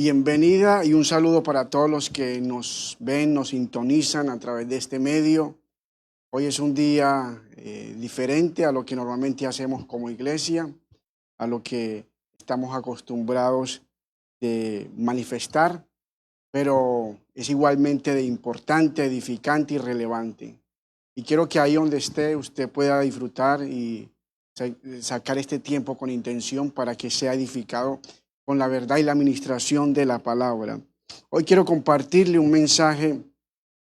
Bienvenida y un saludo para todos los que nos ven, nos sintonizan a través de este medio. Hoy es un día diferente a lo que normalmente hacemos como iglesia, a lo que estamos acostumbrados de manifestar, pero es igualmente de importante, edificante y relevante. Y quiero que ahí donde esté usted pueda disfrutar y sacar este tiempo con intención para que sea edificado con la verdad y la administración de la palabra. Hoy quiero compartirle un mensaje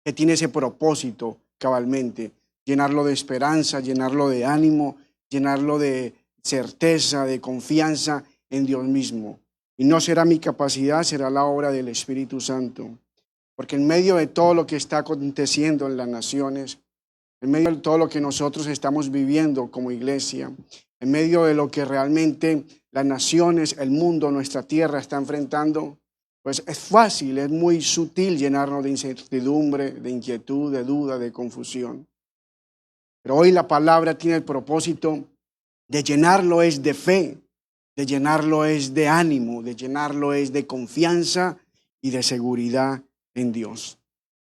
que tiene ese propósito cabalmente, llenarlo de esperanza, llenarlo de ánimo, llenarlo de certeza, de confianza en Dios mismo. Y no será mi capacidad, será la obra del Espíritu Santo. Porque en medio de todo lo que está aconteciendo en las naciones, en medio de todo lo que nosotros estamos viviendo como iglesia, en medio de lo que realmente las naciones, el mundo, nuestra tierra está enfrentando, pues es fácil, es muy sutil llenarnos de incertidumbre, de inquietud, de duda, de confusión. Pero hoy la palabra tiene el propósito de llenarlo es de fe, de llenarlo es de ánimo, de llenarlo es de confianza y de seguridad en Dios.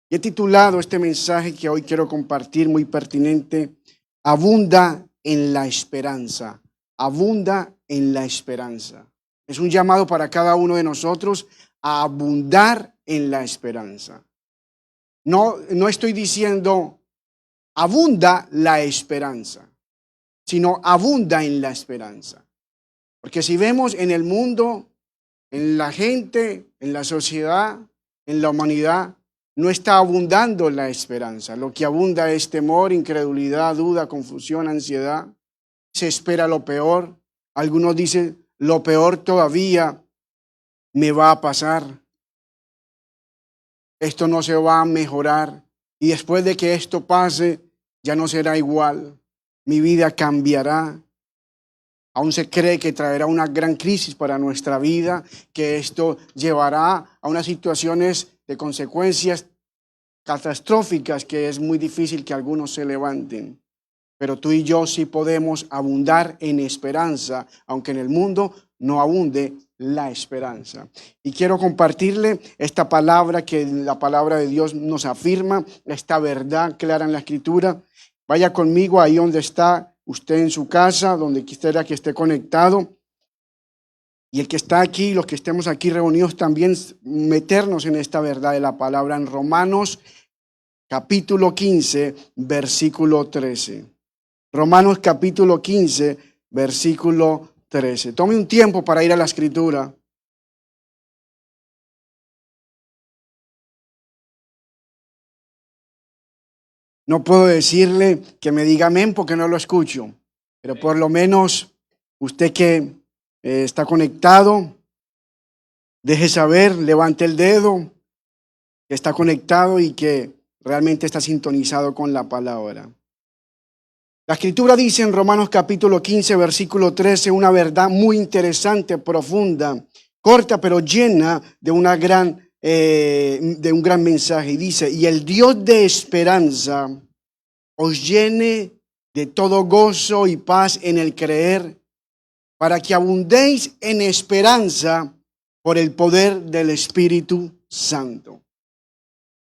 Y he titulado este mensaje que hoy quiero compartir, muy pertinente: abunda en la esperanza, abunda en la esperanza. Es un llamado para cada uno de nosotros a abundar en la esperanza. No estoy diciendo abunda la esperanza, sino abunda en la esperanza. Porque si vemos en el mundo, en la gente, en la sociedad, en la humanidad, no está abundando la esperanza. Lo que abunda es temor, incredulidad, duda, confusión, ansiedad. Se espera lo peor. Algunos dicen, lo peor todavía me va a pasar. Esto no se va a mejorar. Y después de que esto pase, ya no será igual. Mi vida cambiará. Aún se cree que traerá una gran crisis para nuestra vida, que esto llevará a unas situaciones de consecuencias catastróficas que es muy difícil que algunos se levanten. Pero tú y yo sí podemos abundar en esperanza, aunque en el mundo no abunde la esperanza. Y quiero compartirle esta palabra que la palabra de Dios nos afirma, esta verdad clara en la Escritura. Vaya conmigo ahí donde está usted en su casa, donde quiera que esté conectado. Y el que está aquí, los que estemos aquí reunidos también, meternos en esta verdad de la palabra en Romanos capítulo 15, versículo 13. Romanos capítulo 15, versículo 13. Tome un tiempo para ir a la Escritura. No puedo decirle que me diga amén porque no lo escucho, pero por lo menos usted que está conectado, deje saber, levante el dedo, que está conectado y que realmente está sintonizado con la palabra. La Escritura dice en Romanos capítulo 15, versículo 13, una verdad muy interesante, profunda, corta pero llena de un gran mensaje. Y dice, y el Dios de esperanza os llene de todo gozo y paz en el creer, para que abundéis en esperanza por el poder del Espíritu Santo.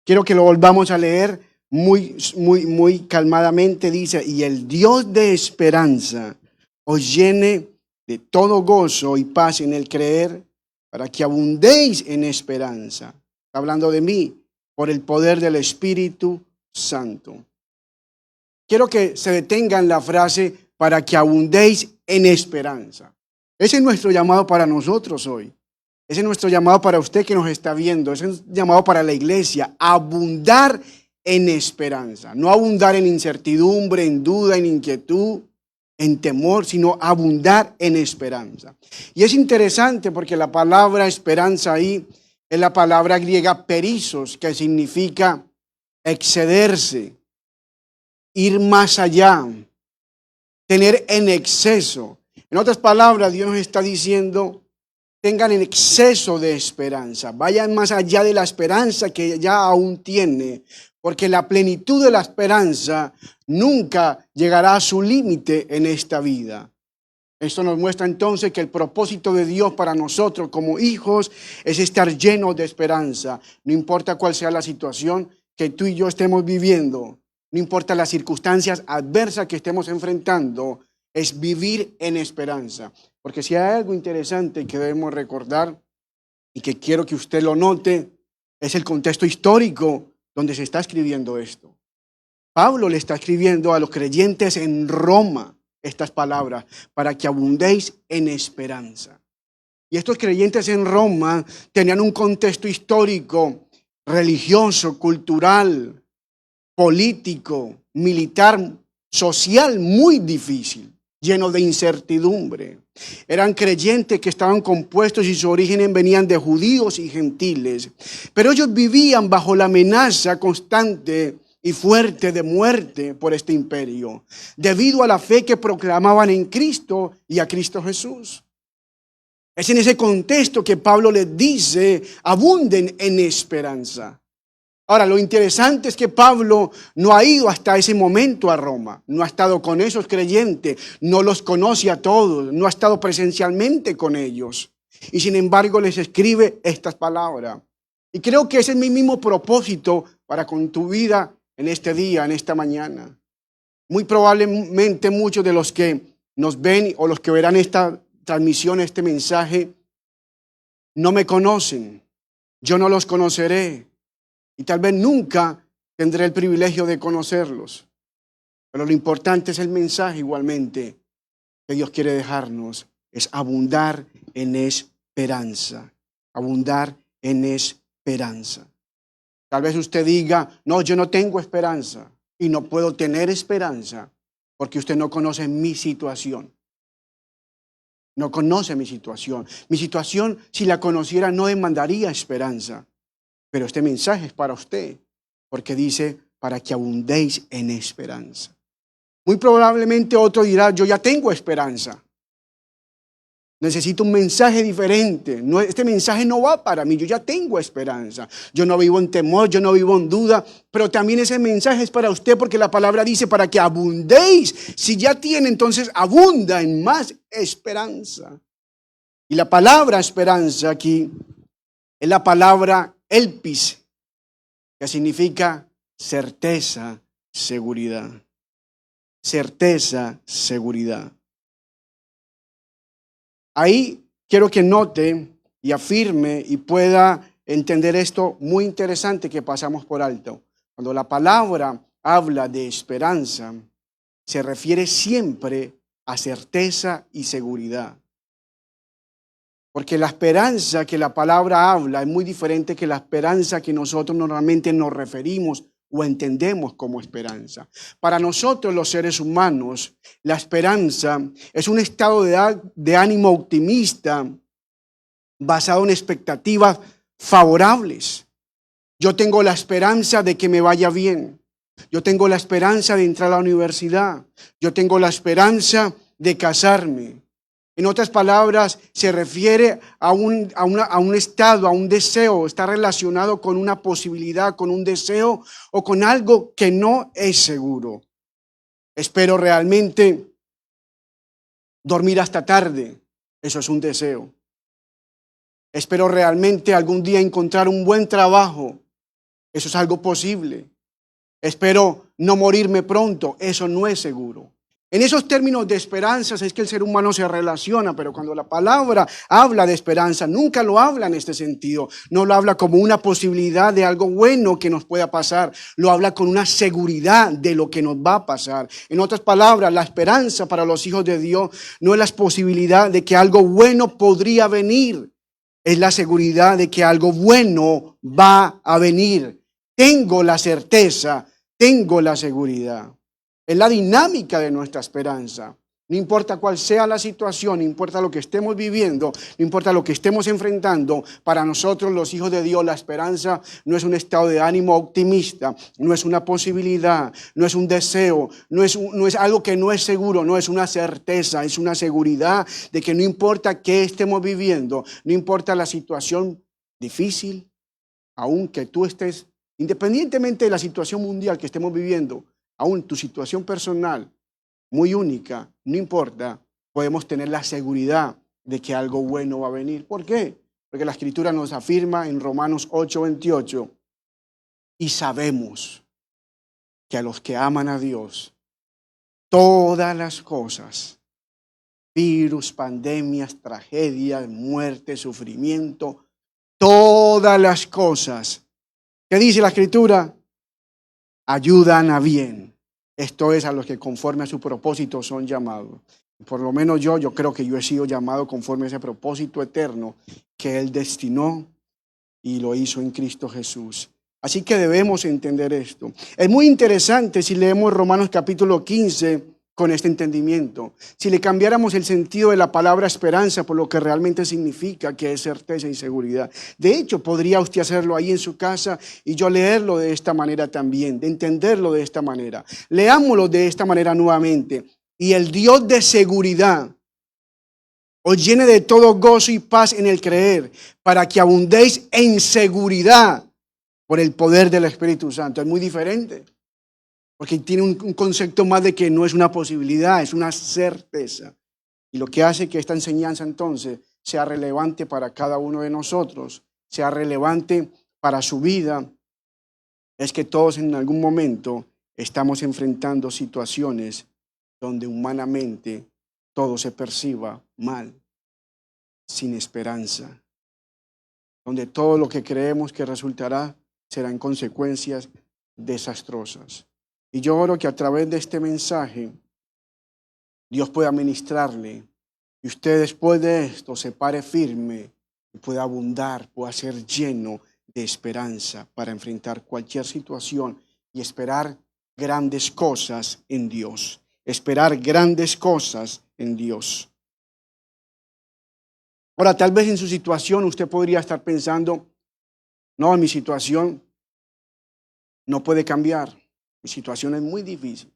Quiero que lo volvamos a leer muy calmadamente. Dice, y el Dios de esperanza os llene de todo gozo y paz en el creer, para que abundéis en esperanza. Está hablando de mí, por el poder del Espíritu Santo. Quiero que se detenga en la frase, para que abundéis en esperanza. Ese es nuestro llamado para nosotros hoy. Ese es nuestro llamado para usted que nos está viendo. Ese es un llamado para la iglesia. Abundar en esperanza. No abundar en incertidumbre, en duda, en inquietud, en temor, sino abundar en esperanza. Y es interesante porque la palabra esperanza ahí es la palabra griega perizos, que significa excederse, ir más allá, tener en exceso. En otras palabras, Dios nos está diciendo, tengan en exceso de esperanza, vayan más allá de la esperanza que ya aún tiene, porque la plenitud de la esperanza nunca llegará a su límite en esta vida. Esto nos muestra entonces que el propósito de Dios para nosotros como hijos es estar llenos de esperanza. No importa cuál sea la situación que tú y yo estemos viviendo, no importa las circunstancias adversas que estemos enfrentando, es vivir en esperanza. Porque si hay algo interesante que debemos recordar y que quiero que usted lo note, es el contexto histórico donde se está escribiendo esto. Pablo le está escribiendo a los creyentes en Roma estas palabras, para que abundéis en esperanza. Y estos creyentes en Roma tenían un contexto histórico, religioso, cultural, político, militar, social muy difícil, lleno de incertidumbre. Eran creyentes que estaban compuestos y su origen venían de judíos y gentiles, pero ellos vivían bajo la amenaza constante y fuerte de muerte por este imperio, debido a la fe que proclamaban en Cristo y a Cristo Jesús. Es en ese contexto que Pablo les dice, abunden en esperanza. Ahora, lo interesante es que Pablo no ha ido hasta ese momento a Roma, no ha estado con esos creyentes, no los conoce a todos, no ha estado presencialmente con ellos. Y sin embargo les escribe estas palabras. Y creo que ese es mi mismo propósito para con tu vida en este día, en esta mañana. Muy probablemente muchos de los que nos ven o los que verán esta transmisión, este mensaje, no me conocen. Yo no los conoceré. Y tal vez nunca tendré el privilegio de conocerlos. Pero lo importante es el mensaje igualmente que Dios quiere dejarnos. Es abundar en esperanza. Abundar en esperanza. Tal vez usted diga, no, yo no tengo esperanza y no puedo tener esperanza porque usted no conoce mi situación. No conoce mi situación. Mi situación, si la conociera, no demandaría esperanza. Pero este mensaje es para usted porque dice, para que abundéis en esperanza. Muy probablemente otro dirá, yo ya tengo esperanza. Necesito un mensaje diferente. No, este mensaje no va para mí. Yo ya tengo esperanza. Yo no vivo en temor, yo no vivo en duda. Pero también ese mensaje es para usted porque la palabra dice para que abundéis. Si ya tiene, entonces abunda en más esperanza. Y la palabra esperanza aquí es la palabra elpis, que significa certeza, seguridad. Certeza, seguridad. Ahí quiero que note y afirme y pueda entender esto muy interesante que pasamos por alto. Cuando la palabra habla de esperanza, se refiere siempre a certeza y seguridad. Porque la esperanza que la palabra habla es muy diferente que la esperanza que nosotros normalmente nos referimos o entendemos como esperanza. Para nosotros los seres humanos, la esperanza es un estado de ánimo optimista basado en expectativas favorables. Yo tengo la esperanza de que me vaya bien. Yo tengo la esperanza de entrar a la universidad. Yo tengo la esperanza de casarme. En otras palabras, se refiere a un estado, a un deseo, está relacionado con una posibilidad, con un deseo o con algo que no es seguro. Espero realmente dormir hasta tarde, eso es un deseo. Espero realmente algún día encontrar un buen trabajo, eso es algo posible. Espero no morirme pronto, eso no es seguro. En esos términos de esperanzas es que el ser humano se relaciona, pero cuando la palabra habla de esperanza, nunca lo habla en este sentido. No lo habla como una posibilidad de algo bueno que nos pueda pasar. Lo habla con una seguridad de lo que nos va a pasar. En otras palabras, la esperanza para los hijos de Dios no es la posibilidad de que algo bueno podría venir. Es la seguridad de que algo bueno va a venir. Tengo la certeza, tengo la seguridad. Es la dinámica de nuestra esperanza. No importa cuál sea la situación, no importa lo que estemos viviendo, no importa lo que estemos enfrentando, para nosotros los hijos de Dios la esperanza no es un estado de ánimo optimista, no es una posibilidad, no es un deseo, no es algo que no es seguro, no es una certeza, es una seguridad de que no importa qué estemos viviendo, no importa la situación difícil, aunque tú estés, independientemente de la situación mundial que estemos viviendo, aún tu situación personal, muy única, no importa, podemos tener la seguridad de que algo bueno va a venir. ¿Por qué? Porque la Escritura nos afirma en Romanos 8:28, y sabemos que a los que aman a Dios, todas las cosas, virus, pandemias, tragedias, muerte, sufrimiento, todas las cosas, ¿qué dice la Escritura? Ayudan a bien. Esto es, a los que conforme a su propósito son llamados. Por lo menos yo creo que yo he sido llamado conforme a ese propósito eterno que Él destinó y lo hizo en Cristo Jesús. Así que debemos entender esto. Es muy interesante si leemos Romanos capítulo 15 con este entendimiento. Si le cambiáramos el sentido de la palabra esperanza por lo que realmente significa, que es certeza y seguridad. De hecho, podría usted hacerlo ahí en su casa y yo leerlo de esta manera también, de entenderlo de esta manera. Leámoslo de esta manera nuevamente. Y el Dios de seguridad os llene de todo gozo y paz en el creer, para que abundéis en seguridad por el poder del Espíritu Santo. Es muy diferente, porque tiene un concepto más de que no es una posibilidad, es una certeza. Y lo que hace que esta enseñanza entonces sea relevante para cada uno de nosotros, sea relevante para su vida, es que todos en algún momento estamos enfrentando situaciones donde humanamente todo se perciba mal, sin esperanza, donde todo lo que creemos que resultará serán consecuencias desastrosas. Y yo oro que a través de este mensaje Dios pueda ministrarle y usted después de esto se pare firme y pueda abundar, pueda ser lleno de esperanza para enfrentar cualquier situación y esperar grandes cosas en Dios. Esperar grandes cosas en Dios. Ahora, tal vez en su situación usted podría estar pensando, no, mi situación no puede cambiar. Mi situación es muy difícil.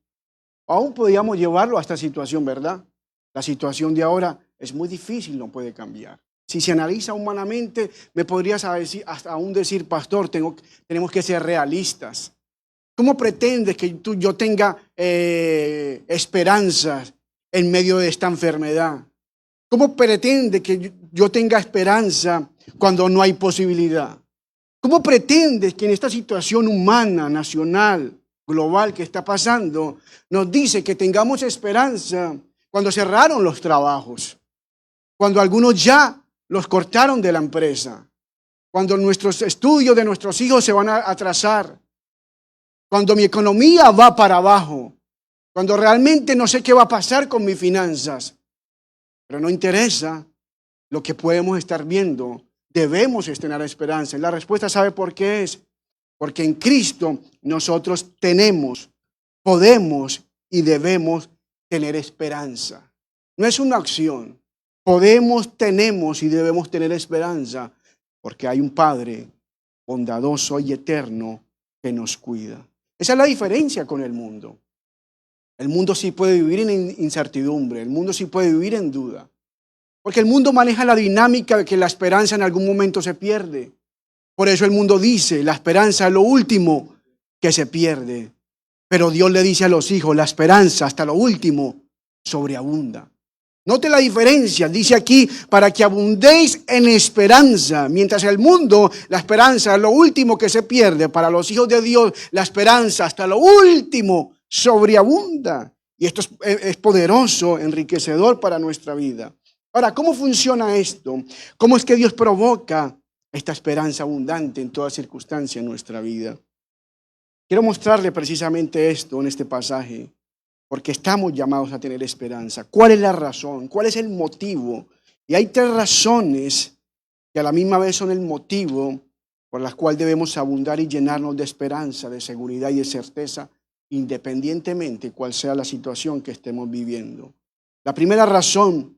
Aún podríamos llevarlo a esta situación, ¿verdad? La situación de ahora es muy difícil, no puede cambiar. Si se analiza humanamente, me podrías hasta aún decir, pastor, tenemos que ser realistas. ¿Cómo pretendes que yo tenga esperanzas en medio de esta enfermedad? ¿Cómo pretende que yo tenga esperanza cuando no hay posibilidad? ¿Cómo pretendes que en esta situación humana, nacional, global que está pasando, nos dice que tengamos esperanza cuando cerraron los trabajos, cuando algunos ya los cortaron de la empresa, cuando nuestros estudios de nuestros hijos se van a atrasar, cuando mi economía va para abajo, cuando realmente no sé qué va a pasar con mis finanzas? Pero no interesa lo que podemos estar viendo, debemos tener esperanza. Y la respuesta, ¿sabe por qué es? Porque en Cristo nosotros tenemos, podemos y debemos tener esperanza. No es una opción. Podemos, tenemos y debemos tener esperanza porque hay un Padre bondadoso y eterno que nos cuida. Esa es la diferencia con el mundo. El mundo sí puede vivir en incertidumbre, el mundo sí puede vivir en duda. Porque el mundo maneja la dinámica de que la esperanza en algún momento se pierde. Por eso el mundo dice, la esperanza es lo último que se pierde. Pero Dios le dice a los hijos, la esperanza hasta lo último sobreabunda. Note la diferencia, dice aquí, para que abundéis en esperanza. Mientras el mundo, la esperanza es lo último que se pierde. Para los hijos de Dios, la esperanza hasta lo último sobreabunda. Y esto es poderoso, enriquecedor para nuestra vida. Ahora, ¿cómo funciona esto? ¿Cómo es que Dios provoca esta esperanza abundante en toda circunstancia en nuestra vida? Quiero mostrarle precisamente esto en este pasaje, porque estamos llamados a tener esperanza. ¿Cuál es la razón? ¿Cuál es el motivo? Y hay tres razones que a la misma vez son el motivo por las cuales debemos abundar y llenarnos de esperanza, de seguridad y de certeza, independientemente cuál sea la situación que estemos viviendo. La primera razón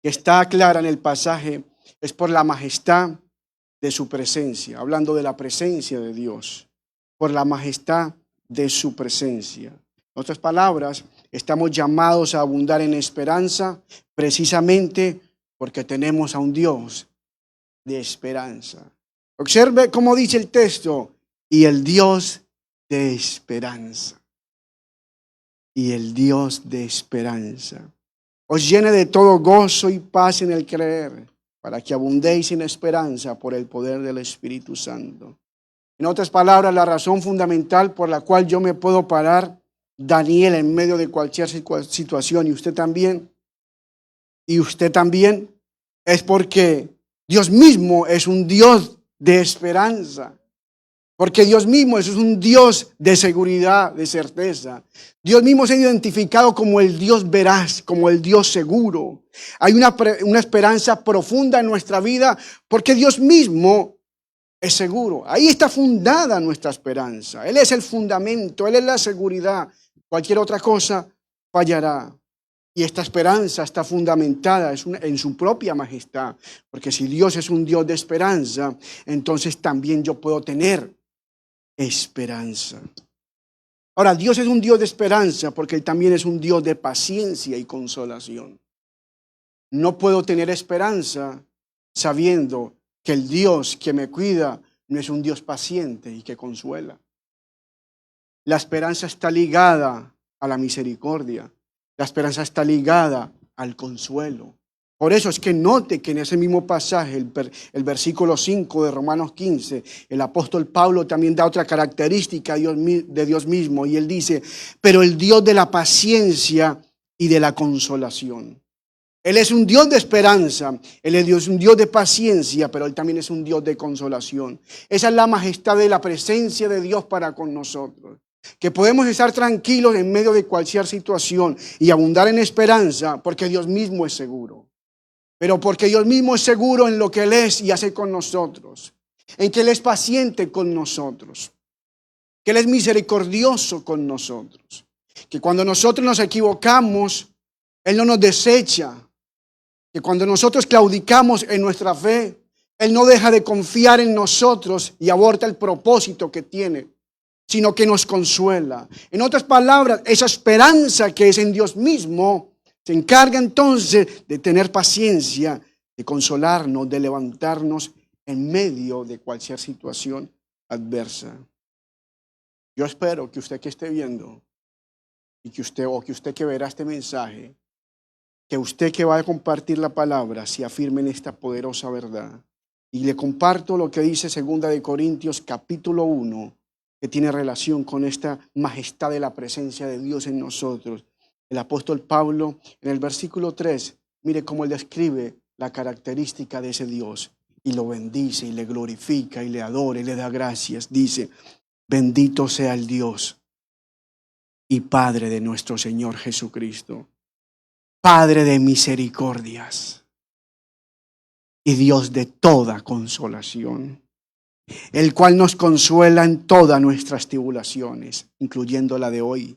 que está clara en el pasaje es por la majestad de su presencia, hablando de la presencia de Dios, por la majestad de su presencia. En otras palabras, estamos llamados a abundar en esperanza precisamente porque tenemos a un Dios de esperanza. Observe cómo dice el texto, y el Dios de esperanza. Y el Dios de esperanza. os llene de todo gozo y paz en el creer, para que abundéis en esperanza por el poder del Espíritu Santo. En otras palabras, la razón fundamental por la cual yo me puedo parar, Daniel, en medio de cualquier situación, y usted también, es porque Dios mismo es un Dios de esperanza. Porque Dios mismo es un Dios de seguridad, de certeza. Dios mismo se ha identificado como el Dios veraz, como el Dios seguro. Hay una esperanza profunda en nuestra vida porque Dios mismo es seguro. Ahí está fundada nuestra esperanza. Él es el fundamento, Él es la seguridad. Cualquier otra cosa fallará. Y esta esperanza está fundamentada en su propia majestad. Porque si Dios es un Dios de esperanza, entonces también yo puedo tener esperanza. Ahora, Dios es un Dios de esperanza porque Él también es un Dios de paciencia y consolación. No puedo tener esperanza sabiendo que el Dios que me cuida no es un Dios paciente y que consuela. La esperanza está ligada a la misericordia. La esperanza está ligada al consuelo. Por eso es que note que en ese mismo pasaje, el versículo 5 de Romanos 15, el apóstol Pablo también da otra característica de Dios mismo y él dice, pero el Dios de la paciencia y de la consolación. Él es un Dios de esperanza, Él es un Dios de paciencia, pero Él también es un Dios de consolación. Esa es la majestad de la presencia de Dios para con nosotros. Que podemos estar tranquilos en medio de cualquier situación y abundar en esperanza porque Dios mismo es seguro. Pero porque Dios mismo es seguro en lo que Él es y hace con nosotros. En que Él es paciente con nosotros. Que Él es misericordioso con nosotros. Que cuando nosotros nos equivocamos, Él no nos desecha. Que cuando nosotros claudicamos en nuestra fe, Él no deja de confiar en nosotros y aborta el propósito que tiene, sino que nos consuela. En otras palabras, esa esperanza que es en Dios mismo se encarga entonces de tener paciencia, de consolarnos, de levantarnos en medio de cualquier situación adversa. Yo espero que usted que esté viendo y que usted que verá este mensaje, que usted que va a compartir la palabra se afirme en esta poderosa verdad. Y le comparto lo que dice 2 de Corintios capítulo 1, que tiene relación con esta majestad de la presencia de Dios en nosotros. El apóstol Pablo en el versículo 3, mire cómo él describe la característica de ese Dios y lo bendice y le glorifica y le adora y le da gracias. Dice, bendito sea el Dios y Padre de nuestro Señor Jesucristo, Padre de misericordias y Dios de toda consolación, el cual nos consuela en todas nuestras tribulaciones, incluyendo la de hoy,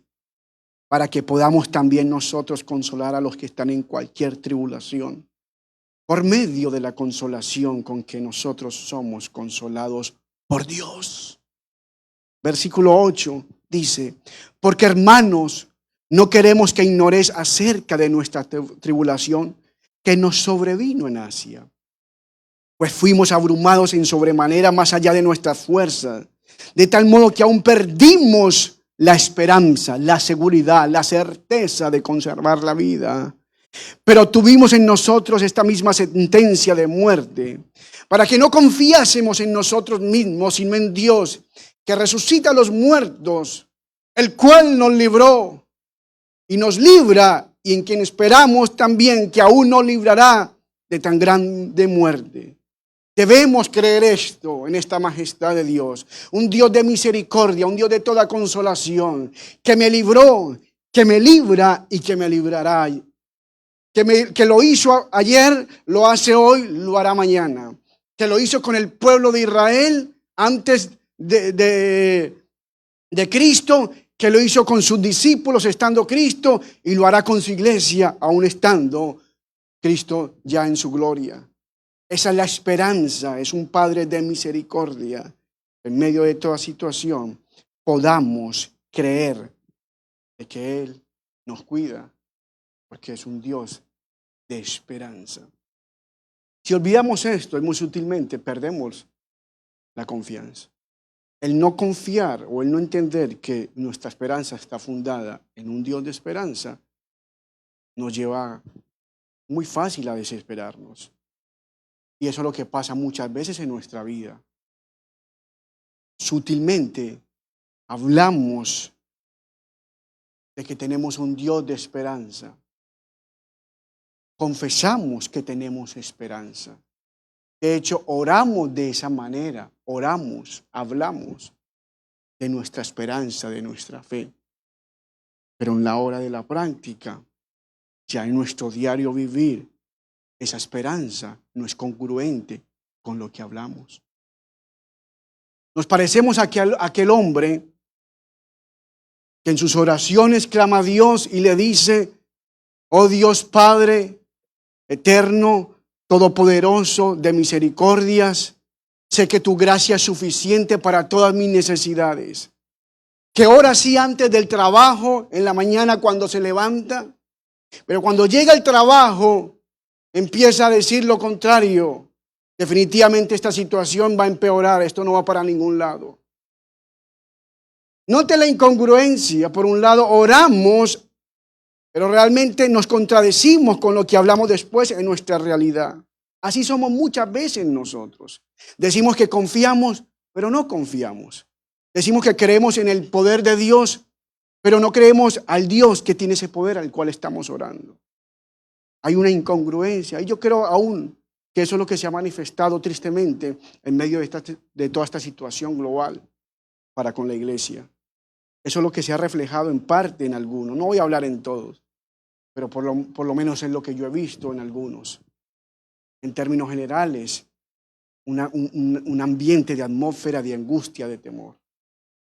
para que podamos también nosotros consolar a los que están en cualquier tribulación, por medio de la consolación con que nosotros somos consolados por Dios. Versículo 8 dice, porque hermanos, no queremos que ignoréis acerca de nuestra tribulación que nos sobrevino en Asia. Pues fuimos abrumados en sobremanera más allá de nuestras fuerzas, de tal modo que aún perdimos la esperanza, la seguridad, la certeza de conservar la vida. Pero tuvimos en nosotros esta misma sentencia de muerte, para que no confiásemos en nosotros mismos, sino en Dios, que resucita a los muertos, el cual nos libró y nos libra, y en quien esperamos también que aún nos librará de tan grande muerte. Debemos creer esto en esta majestad de Dios, un Dios de misericordia, un Dios de toda consolación, que me libró, que me libra y que me librará. Que lo hizo ayer, lo hace hoy, lo hará mañana. Que lo hizo con el pueblo de Israel antes de Cristo, que lo hizo con sus discípulos estando Cristo y lo hará con su iglesia aún estando Cristo ya en su gloria. Esa es la esperanza, es un Padre de misericordia. En medio de toda situación podamos creer de que Él nos cuida porque es un Dios de esperanza. Si olvidamos esto, muy sutilmente perdemos la confianza. El no confiar o el no entender que nuestra esperanza está fundada en un Dios de esperanza nos lleva muy fácil a desesperarnos. Y eso es lo que pasa muchas veces en nuestra vida. Sutilmente hablamos de que tenemos un Dios de esperanza. Confesamos que tenemos esperanza. De hecho, oramos de esa manera. Oramos, hablamos de nuestra esperanza, de nuestra fe. Pero en la hora de la práctica, ya en nuestro diario vivir, esa esperanza no es congruente con lo que hablamos. Nos parecemos a aquel hombre que en sus oraciones clama a Dios y le dice: oh Dios Padre eterno, todopoderoso, de misericordias, sé que tu gracia es suficiente para todas mis necesidades. Que ora así antes del trabajo, en la mañana cuando se levanta, pero cuando llega el trabajo empieza a decir lo contrario. Definitivamente esta situación va a empeorar, esto no va para ningún lado. Note la incongruencia. Por un lado oramos, pero realmente nos contradecimos con lo que hablamos después en nuestra realidad. Así somos muchas veces nosotros. Decimos que confiamos, pero no confiamos. Decimos que creemos en el poder de Dios, pero no creemos al Dios que tiene ese poder al cual estamos orando. Hay una incongruencia y yo creo aún que eso es lo que se ha manifestado tristemente en medio de toda esta situación global para con la iglesia. Eso es lo que se ha reflejado en parte en algunos. No voy a hablar en todos, pero por lo menos es lo que yo he visto en algunos. En términos generales, un ambiente de atmósfera de angustia, de temor.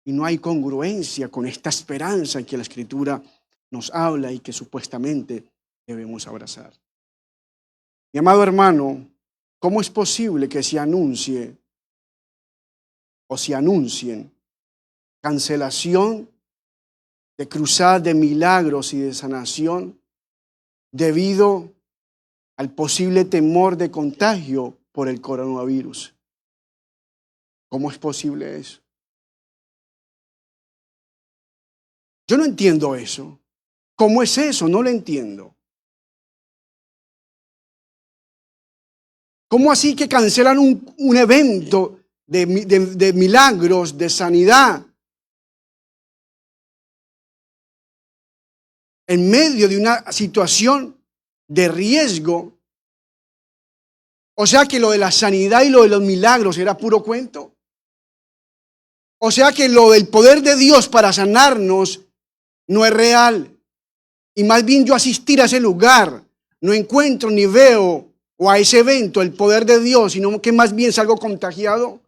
Y no hay congruencia con esta esperanza que la Escritura nos habla y que supuestamente debemos abrazar. Mi amado hermano, ¿cómo es posible que se anuncie o se anuncien cancelación de cruzadas de milagros y de sanación debido al posible temor de contagio por el coronavirus? ¿Cómo es posible eso? Yo no entiendo eso. ¿Cómo es eso? No lo entiendo. ¿Cómo así que cancelan un evento de milagros, de sanidad, en medio de una situación de riesgo? O sea que lo de la sanidad y lo de los milagros era puro cuento. O sea que lo del poder de Dios para sanarnos no es real. Y más bien yo asistir a ese lugar, no encuentro ni veo o a ese evento el poder de Dios, sino que más bien salgo contagiado.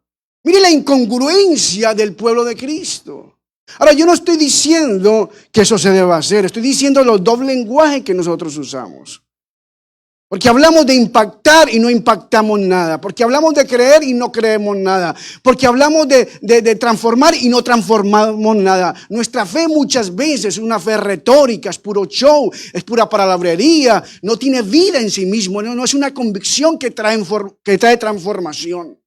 Mire la incongruencia del pueblo de Cristo. Ahora, yo no estoy diciendo que eso se deba hacer, estoy diciendo los doble lenguajes que nosotros usamos. Porque hablamos de impactar y no impactamos nada. Porque hablamos de creer y no creemos nada. Porque hablamos de transformar y no transformamos nada. Nuestra fe muchas veces es una fe retórica, es puro show, es pura palabrería, no tiene vida en sí mismo, no es una convicción que trae transformación.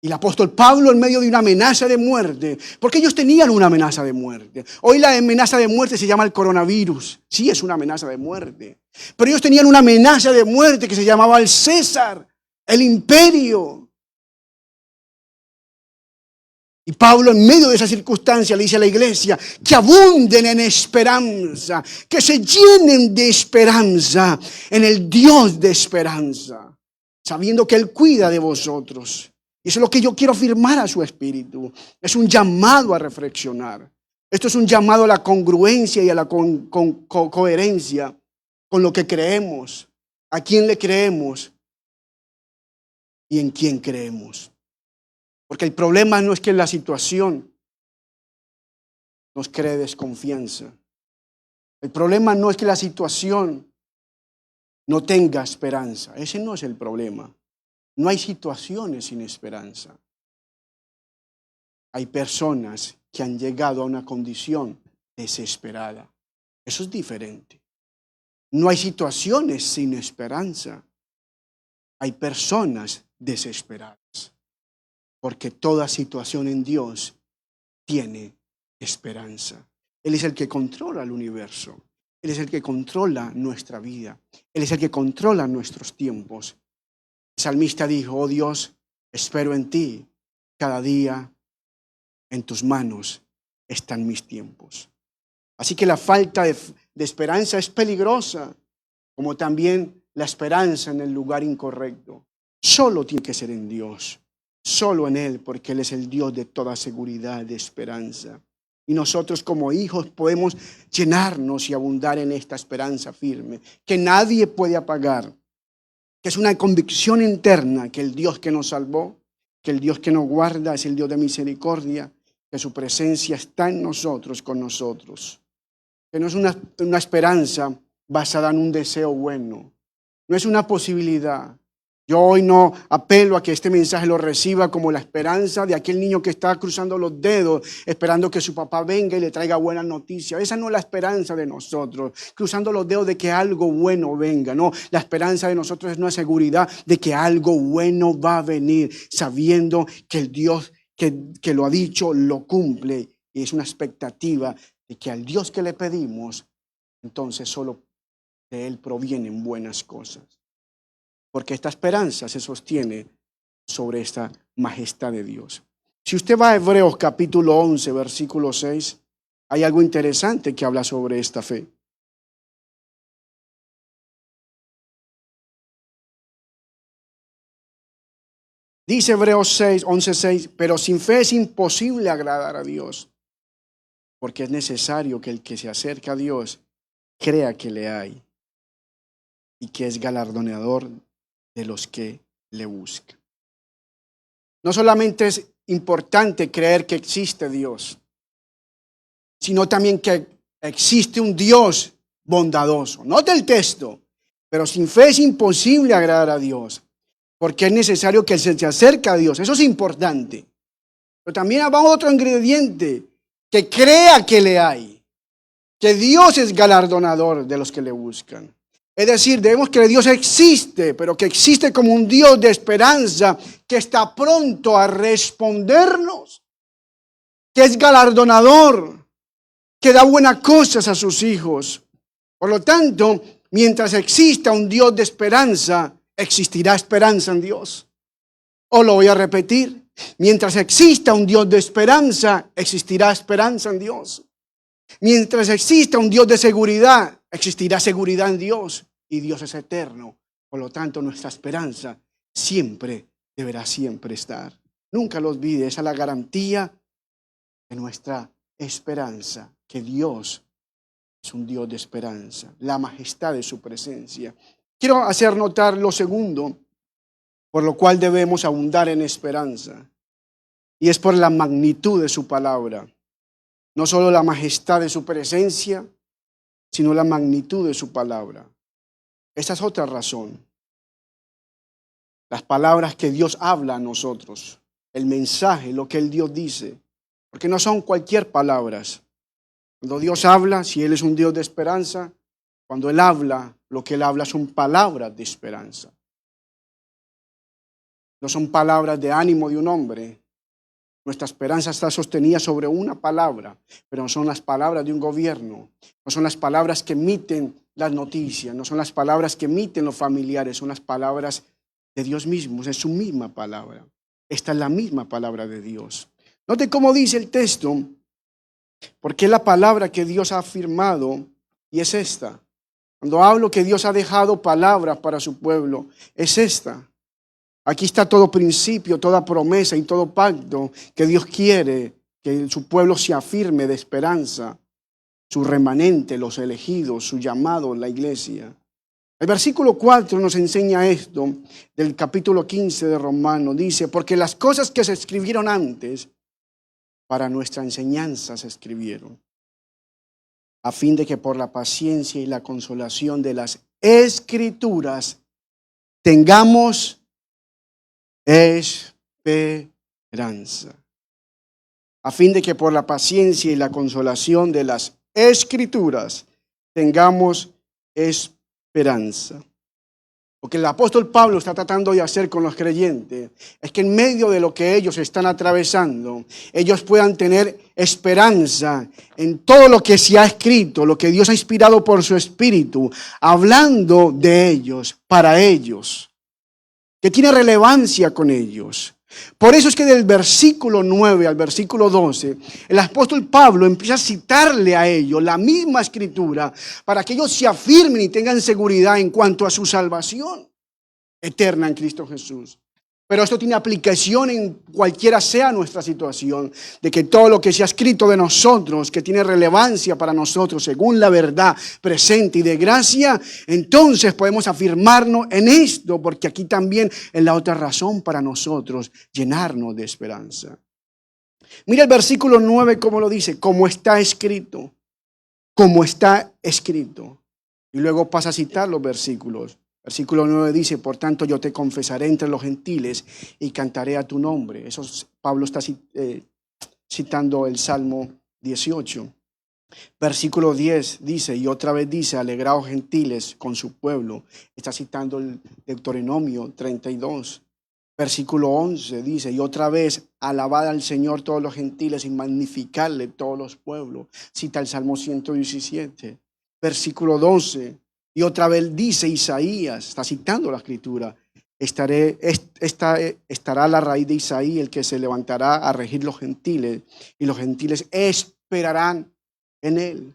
Y el apóstol Pablo en medio de una amenaza de muerte, porque ellos tenían una amenaza de muerte. Hoy la amenaza de muerte se llama el coronavirus. Sí, es una amenaza de muerte. Pero ellos tenían una amenaza de muerte que se llamaba el César, el imperio. Y Pablo en medio de esa circunstancia le dice a la iglesia que abunden en esperanza, que se llenen de esperanza en el Dios de esperanza, sabiendo que Él cuida de vosotros. Y eso es lo que yo quiero afirmar a su espíritu. Es un llamado a reflexionar. Esto es un llamado a la congruencia y a la coherencia con lo que creemos, a quién le creemos y en quién creemos. Porque el problema no es que la situación nos cree desconfianza. El problema no es que la situación no tenga esperanza. Ese no es el problema. No hay situaciones sin esperanza. Hay personas que han llegado a una condición desesperada. Eso es diferente. No hay situaciones sin esperanza. Hay personas desesperadas. Porque toda situación en Dios tiene esperanza. Él es el que controla el universo. Él es el que controla nuestra vida. Él es el que controla nuestros tiempos. El salmista dijo, oh Dios, espero en ti. Cada día en tus manos están mis tiempos. Así que la falta de esperanza es peligrosa, como también la esperanza en el lugar incorrecto. Solo tiene que ser en Dios, solo en Él, porque Él es el Dios de toda seguridad, de esperanza. Y nosotros como hijos podemos llenarnos y abundar en esta esperanza firme, que nadie puede apagar, que es una convicción interna que el Dios que nos salvó, que el Dios que nos guarda es el Dios de misericordia, que su presencia está en nosotros, con nosotros. Que no es una esperanza basada en un deseo bueno, no es una posibilidad. Yo hoy no apelo a que este mensaje lo reciba como la esperanza de aquel niño que está cruzando los dedos, esperando que su papá venga y le traiga buenas noticias. Esa no es la esperanza de nosotros, cruzando los dedos de que algo bueno venga. No, la esperanza de nosotros es una seguridad de que algo bueno va a venir, sabiendo que el Dios que lo ha dicho lo cumple. Y es una expectativa de que al Dios que le pedimos, entonces solo de Él provienen buenas cosas. Porque esta esperanza se sostiene sobre esta majestad de Dios. Si usted va a Hebreos capítulo 11, versículo 6, hay algo interesante que habla sobre esta fe. Dice Hebreos 11:6, pero sin fe es imposible agradar a Dios, porque es necesario que el que se acerca a Dios crea que le hay y que es galardonador de los que le buscan. No solamente es importante creer que existe Dios, sino también que existe un Dios bondadoso. Nota el texto, pero sin fe es imposible agradar a Dios, porque es necesario que se acerque a Dios. Eso es importante. Pero también va otro ingrediente, que crea que le hay, que Dios es galardonador de los que le buscan. Es decir, debemos creer que Dios existe, pero que existe como un Dios de esperanza que está pronto a respondernos, que es galardonador, que da buenas cosas a sus hijos. Por lo tanto, mientras exista un Dios de esperanza, existirá esperanza en Dios. O lo voy a repetir, mientras exista un Dios de esperanza, existirá esperanza en Dios. Mientras exista un Dios de seguridad, existirá seguridad en Dios. Y Dios es eterno. Por lo tanto, nuestra esperanza siempre deberá siempre estar. Nunca lo olvide, esa es la garantía de nuestra esperanza, que Dios es un Dios de esperanza, la majestad de su presencia. Quiero hacer notar lo segundo, por lo cual debemos abundar en esperanza, y es por la magnitud de su palabra. No solo la majestad de su presencia, sino la magnitud de su palabra. Esa es otra razón. Las palabras que Dios habla a nosotros, el mensaje, lo que el Dios dice, porque no son cualquier palabras. Cuando Dios habla, si Él es un Dios de esperanza, cuando Él habla, lo que Él habla son palabras de esperanza. No son palabras de ánimo de un hombre. Nuestra esperanza está sostenida sobre una palabra, pero no son las palabras de un gobierno, no son las palabras que emiten las noticias, no son las palabras que emiten los familiares, son las palabras de Dios mismo, es su misma palabra. Esta es la misma palabra de Dios. Note cómo dice el texto, porque es la palabra que Dios ha afirmado y es esta. Cuando hablo que Dios ha dejado palabras para su pueblo, es esta. Aquí está todo principio, toda promesa y todo pacto que Dios quiere que su pueblo se afirme de esperanza, su remanente, los elegidos, su llamado, la iglesia. El versículo 4 nos enseña esto del capítulo 15 de Romanos. Dice, porque las cosas que se escribieron antes, para nuestra enseñanza se escribieron, a fin de que por la paciencia y la consolación de las Escrituras tengamos esperanza. A fin de que por la paciencia y la consolación de las Escrituras tengamos esperanza. Lo que el apóstol Pablo está tratando de hacer con los creyentes es que en medio de lo que ellos están atravesando, ellos puedan tener esperanza en todo lo que se ha escrito, lo que Dios ha inspirado por su Espíritu, hablando de ellos, para ellos, que tiene relevancia con ellos. Por eso es que del versículo 9 al versículo 12, el apóstol Pablo empieza a citarle a ellos la misma escritura para que ellos se afirmen y tengan seguridad en cuanto a su salvación eterna en Cristo Jesús. Pero esto tiene aplicación en cualquiera sea nuestra situación, de que todo lo que se ha escrito de nosotros, que tiene relevancia para nosotros según la verdad presente y de gracia, entonces podemos afirmarnos en esto, porque aquí también es la otra razón para nosotros llenarnos de esperanza. Mira el versículo 9 cómo lo dice, como está escrito, como está escrito. Y luego pasa a citar los versículos. Versículo 9 dice, por tanto yo te confesaré entre los gentiles y cantaré a tu nombre. Eso Pablo está citando el Salmo 18. Versículo 10 dice, y otra vez dice, alegraos gentiles con su pueblo. Está citando el Deuteronomio 32. Versículo 11 dice, y otra vez, alabad al Señor todos los gentiles y magnificarle todos los pueblos. Cita el Salmo 117. Versículo 12. Y otra vez dice Isaías, está citando la escritura, estará la raíz de Isaí, el que se levantará a regir los gentiles, y los gentiles esperarán en él.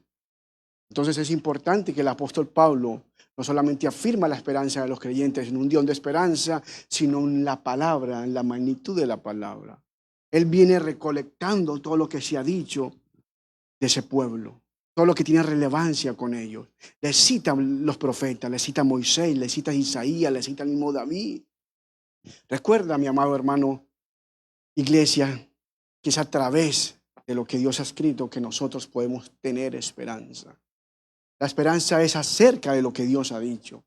Entonces es importante que el apóstol Pablo no solamente afirma la esperanza de los creyentes en un Dios de esperanza, sino en la palabra, en la magnitud de la palabra. Él viene recolectando todo lo que se ha dicho de ese pueblo. Todo lo que tiene relevancia con ellos. Le citan los profetas, le cita Moisés, le cita Isaías, le cita el mismo David. Recuerda, mi amado hermano, iglesia, que es a través de lo que Dios ha escrito que nosotros podemos tener esperanza. La esperanza es acerca de lo que Dios ha dicho.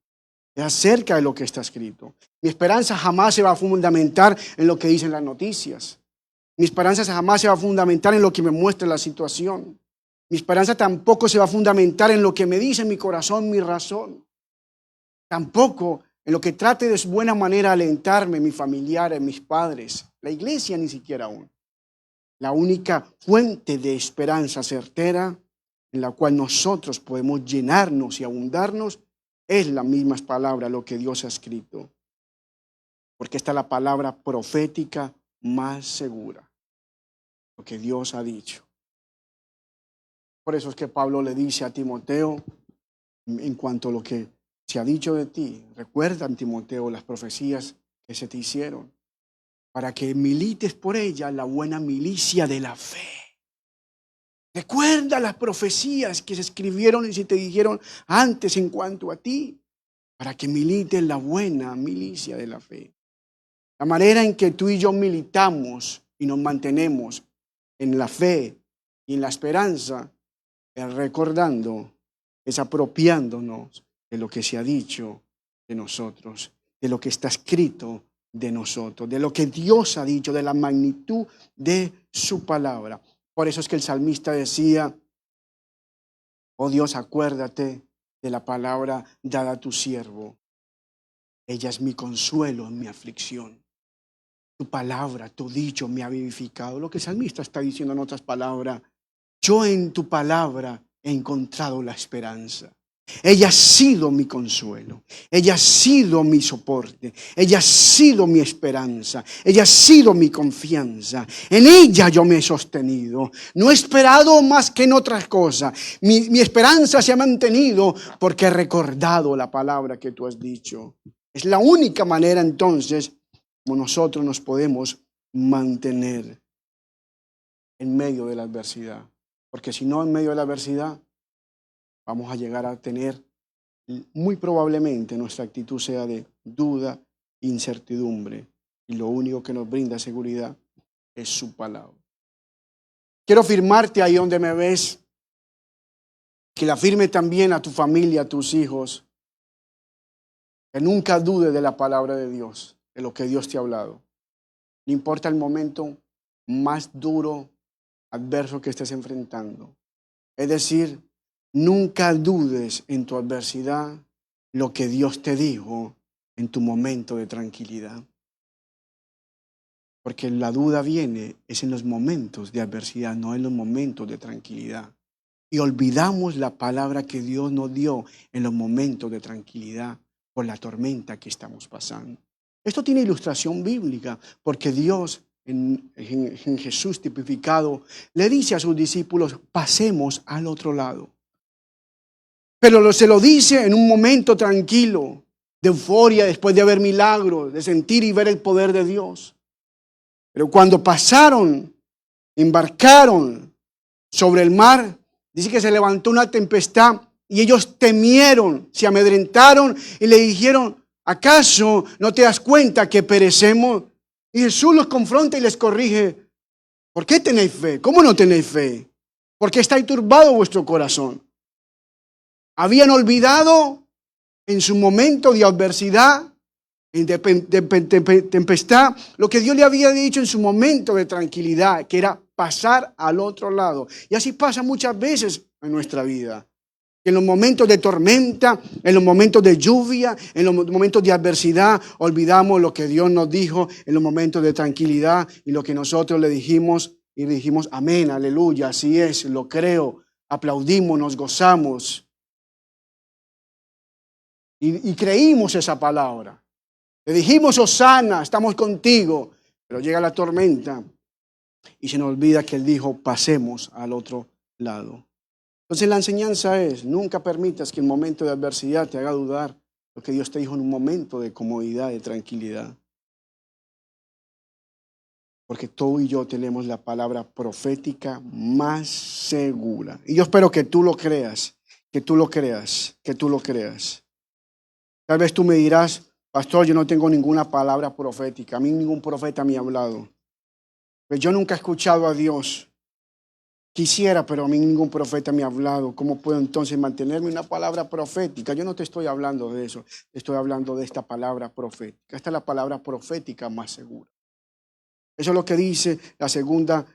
Es acerca de lo que está escrito. Mi esperanza jamás se va a fundamentar en lo que dicen las noticias. Mi esperanza jamás se va a fundamentar en lo que me muestra la situación. Mi esperanza tampoco se va a fundamentar en lo que me dice mi corazón, mi razón. Tampoco en lo que trate de buena manera alentarme, mis familiares, mis padres, la iglesia ni siquiera aún. La única fuente de esperanza certera en la cual nosotros podemos llenarnos y abundarnos es la misma palabra, lo que Dios ha escrito. Porque esta es la palabra profética más segura, lo que Dios ha dicho. Por eso es que Pablo le dice a Timoteo, en cuanto a lo que se ha dicho de ti, recuerda, Timoteo, las profecías que se te hicieron, para que milites por ella la buena milicia de la fe. Recuerda las profecías que se escribieron y se te dijeron antes en cuanto a ti, para que milites la buena milicia de la fe. La manera en que tú y yo militamos y nos mantenemos en la fe y en la esperanza es recordando, es apropiándonos de lo que se ha dicho de nosotros, de lo que está escrito de nosotros, de lo que Dios ha dicho, de la magnitud de su palabra. Por eso es que el salmista decía, oh Dios, acuérdate de la palabra dada a tu siervo. Ella es mi consuelo en mi aflicción. Tu palabra, tu dicho me ha vivificado. Lo que el salmista está diciendo en otras palabras, yo en tu palabra he encontrado la esperanza. Ella ha sido mi consuelo, ella ha sido mi soporte, ella ha sido mi esperanza, ella ha sido mi confianza. En ella yo me he sostenido, no he esperado más que en otras cosas. Mi esperanza se ha mantenido porque he recordado la palabra que tú has dicho. Es la única manera entonces como nosotros nos podemos mantener en medio de la adversidad. Porque si no, en medio de la adversidad, vamos a llegar a tener, muy probablemente nuestra actitud sea de duda, incertidumbre. Y lo único que nos brinda seguridad es su palabra. Quiero afirmarte ahí donde me ves, que la afirme también a tu familia, a tus hijos, que nunca dude de la palabra de Dios, de lo que Dios te ha hablado. No importa el momento más duro, adverso que estés enfrentando. Es decir, nunca dudes en tu adversidad lo que Dios te dijo en tu momento de tranquilidad. Porque la duda viene es en los momentos de adversidad, no en los momentos de tranquilidad. Y olvidamos la palabra que Dios nos dio en los momentos de tranquilidad por la tormenta que estamos pasando. Esto tiene ilustración bíblica porque Dios en Jesús tipificado le dice a sus discípulos: pasemos al otro lado. Pero se lo dice en un momento tranquilo, de euforia después de ver milagros, de sentir y ver el poder de Dios. Pero cuando pasaron, embarcaron sobre el mar, dice que se levantó una tempestad y ellos temieron, se amedrentaron y le dijeron: ¿acaso no te das cuenta que perecemos? Y Jesús los confronta y les corrige: ¿por qué tenéis fe? ¿Cómo no tenéis fe? ¿Por qué está turbado vuestro corazón? Habían olvidado en su momento de adversidad, de tempestad, lo que Dios le había dicho en su momento de tranquilidad, que era pasar al otro lado. Y así pasa muchas veces en nuestra vida. En los momentos de tormenta, en los momentos de lluvia, en los momentos de adversidad, olvidamos lo que Dios nos dijo en los momentos de tranquilidad y lo que nosotros le dijimos y dijimos: amén, aleluya, así es, lo creo, aplaudimos, nos gozamos. Y creímos esa palabra. Le dijimos: hosana, estamos contigo. Pero llega la tormenta y se nos olvida que Él dijo: pasemos al otro lado. Entonces la enseñanza es: nunca permitas que el momento de adversidad te haga dudar lo que Dios te dijo en un momento de comodidad, de tranquilidad. Porque tú y yo tenemos la palabra profética más segura. Y yo espero que tú lo creas, que tú lo creas, que tú lo creas. Tal vez tú me dirás: pastor, yo no tengo ninguna palabra profética. A mí ningún profeta me ha hablado. Pues yo nunca he escuchado a Dios. Quisiera, pero a mí ningún profeta me ha hablado. ¿Cómo puedo entonces mantenerme una palabra profética? Yo no te estoy hablando de eso. Estoy hablando de esta palabra profética. Esta es la palabra profética más segura. Eso es lo que dice la segunda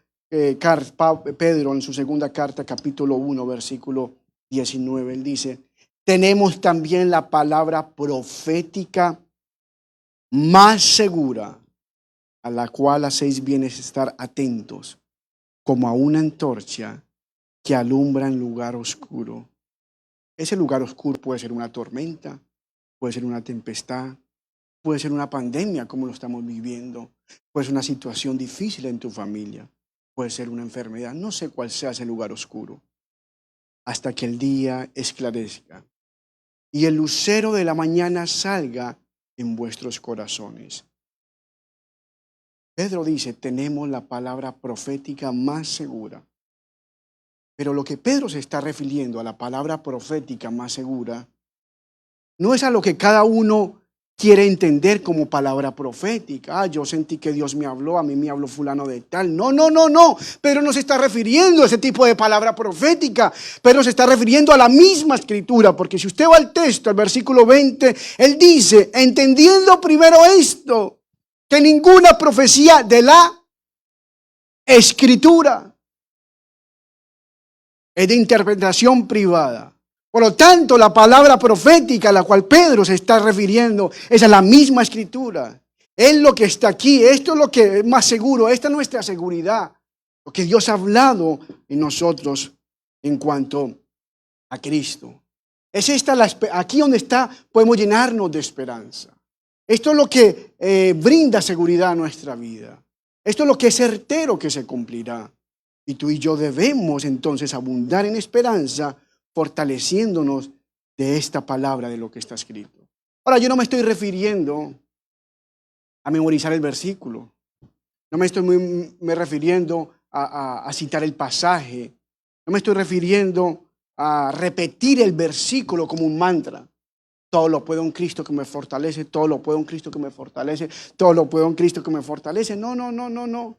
carta, Pedro en su segunda carta, capítulo 1, versículo 19. Él dice: tenemos también la palabra profética más segura, a la cual hacéis bien estar atentos, como a una antorcha que alumbra en lugar oscuro. Ese lugar oscuro puede ser una tormenta, puede ser una tempestad, puede ser una pandemia como lo estamos viviendo, puede ser una situación difícil en tu familia, puede ser una enfermedad, no sé cuál sea ese lugar oscuro, hasta que el día esclarezca y el lucero de la mañana salga en vuestros corazones. Pedro dice: tenemos la palabra profética más segura. Pero lo que Pedro se está refiriendo a la palabra profética más segura no es a lo que cada uno quiere entender como palabra profética. Yo sentí que Dios me habló, a mí me habló fulano de tal. No. Pedro no se está refiriendo a ese tipo de palabra profética. Pedro se está refiriendo a la misma escritura, porque si usted va al texto, al versículo 20, él dice: entendiendo primero esto, que ninguna profecía de la escritura es de interpretación privada. Por lo tanto, la palabra profética a la cual Pedro se está refiriendo es a la misma escritura. Es lo que está aquí, esto es lo que es más seguro, esta es nuestra seguridad. Lo que Dios ha hablado en nosotros en cuanto a Cristo. Es esta aquí donde está, podemos llenarnos de esperanza. Esto es lo que brinda seguridad a nuestra vida. Esto es lo que es certero que se cumplirá. Y tú y yo debemos entonces abundar en esperanza, fortaleciéndonos de esta palabra, de lo que está escrito. Ahora, yo no me estoy refiriendo a memorizar el versículo. No me estoy refiriendo a citar el pasaje. No me estoy refiriendo a repetir el versículo como un mantra. Todo lo puedo en Cristo que me fortalece, todo lo puedo en Cristo que me fortalece, todo lo puedo en Cristo que me fortalece. No.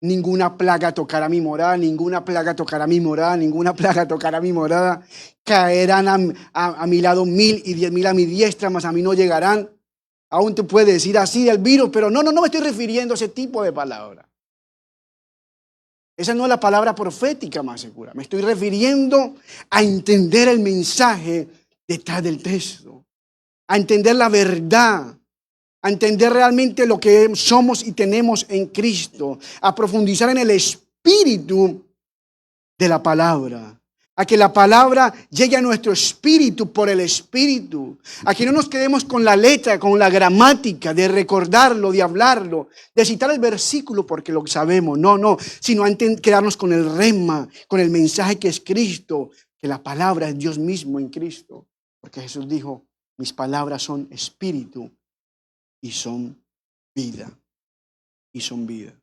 Ninguna plaga tocará mi morada, ninguna plaga tocará mi morada, ninguna plaga tocará mi morada. Caerán a mi lado 1000 y 10.000 a mi diestra, mas a mí no llegarán. Aún te puede decir así del virus, pero no me estoy refiriendo a ese tipo de palabra. Esa no es la palabra profética más segura. Me estoy refiriendo a entender el mensaje detrás del texto, a entender la verdad a entender realmente lo que somos y tenemos en Cristo, a profundizar en el espíritu de la palabra, a que la palabra llegue a nuestro espíritu por el espíritu, a que no nos quedemos con la letra, con la gramática, de recordarlo, de hablarlo, de citar el versículo porque lo sabemos, no, sino quedarnos con el rema, con el mensaje que es Cristo, que la palabra es Dios mismo en Cristo, porque Jesús dijo, mis palabras son espíritu y son vida, y son vida.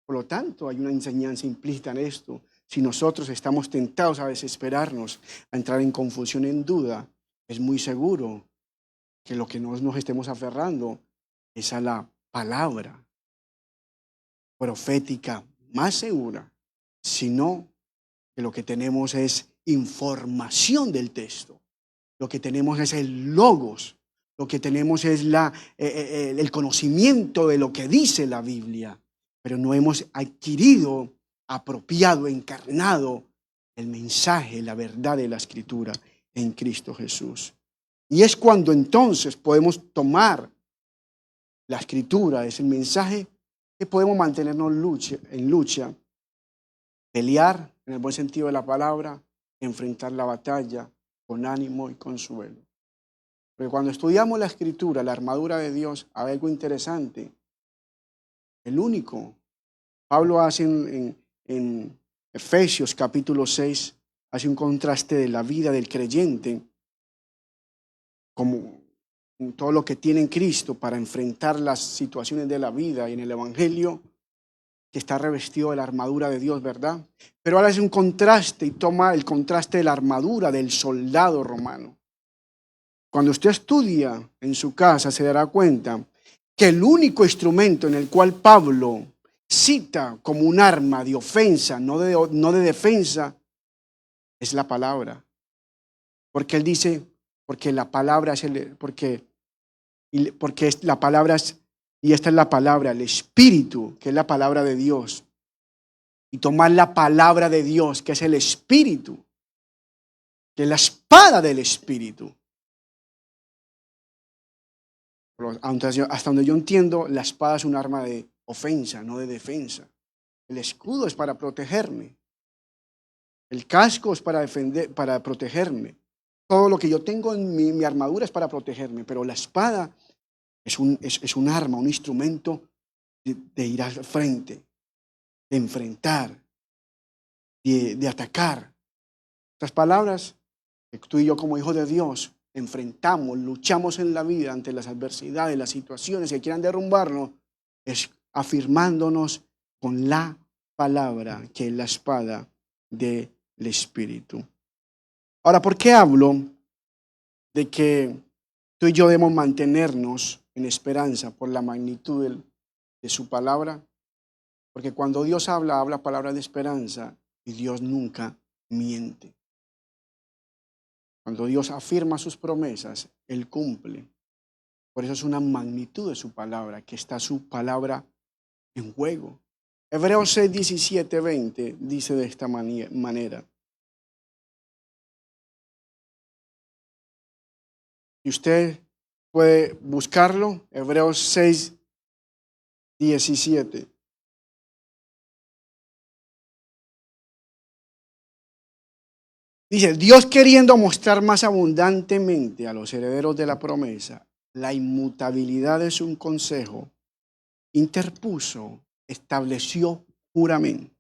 Por lo tanto, hay una enseñanza implícita en esto. Si nosotros estamos tentados a desesperarnos, a entrar en confusión, en duda, es muy seguro que lo que nos estemos aferrando es a la palabra profética más segura, sino que lo que tenemos es información del texto. Lo que tenemos es el logos, lo que tenemos es el conocimiento de lo que dice la Biblia, pero no hemos adquirido, apropiado, encarnado el mensaje, la verdad de la Escritura en Cristo Jesús. Y es cuando entonces podemos tomar la Escritura, es el mensaje que podemos mantenernos en lucha, pelear en el buen sentido de la palabra, enfrentar la batalla con ánimo y consuelo. Porque cuando estudiamos la Escritura, la armadura de Dios, hay algo interesante. El único, Pablo hace en Efesios capítulo 6, hace un contraste de la vida del creyente, como todo lo que tiene en Cristo para enfrentar las situaciones de la vida, y en el Evangelio, que está revestido de la armadura de Dios, ¿verdad? Pero ahora hace un contraste y toma el contraste de la armadura del soldado romano. Cuando usted estudia en su casa se dará cuenta que el único instrumento en el cual Pablo cita como un arma de ofensa, no de defensa, es la palabra. Porque él dice, porque la palabra es porque la palabra es, y esta es la palabra, el Espíritu, que es la palabra de Dios. Y tomar la palabra de Dios, que es el Espíritu, que es la espada del Espíritu. Hasta donde yo entiendo, la espada es un arma de ofensa, no de defensa. El escudo es para protegerme. El casco es para defender, para protegerme. Todo lo que yo tengo en mi armadura es para protegerme, pero la espada es un arma, un instrumento de ir al frente, de enfrentar, de atacar. Estas palabras que tú y yo como hijos de Dios enfrentamos, luchamos en la vida ante las adversidades, las situaciones que quieran derrumbarnos, es afirmándonos con la palabra, que es la espada del Espíritu. Ahora, ¿por qué hablo de que tú y yo debemos mantenernos en esperanza por la magnitud de su palabra? Porque cuando Dios habla palabras de esperanza y Dios nunca miente. Cuando Dios afirma sus promesas, Él cumple. Por eso es una magnitud de su palabra, que está su palabra en juego. Hebreos 6, 17, 20 dice de esta manera. Y usted puede buscarlo, Hebreos 6, 17. Dice, Dios queriendo mostrar más abundantemente a los herederos de la promesa la inmutabilidad de su consejo, interpuso, estableció juramento,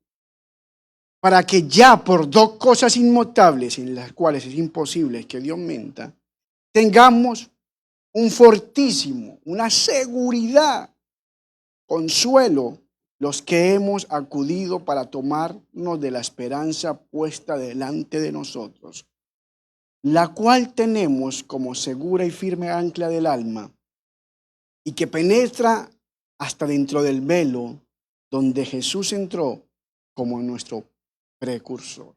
para que ya por dos cosas inmutables en las cuales es imposible que Dios mienta, tengamos un fortísimo, una seguridad, consuelo, los que hemos acudido para tomarnos de la esperanza puesta delante de nosotros, la cual tenemos como segura y firme ancla del alma, y que penetra hasta dentro del velo, donde Jesús entró como nuestro precursor.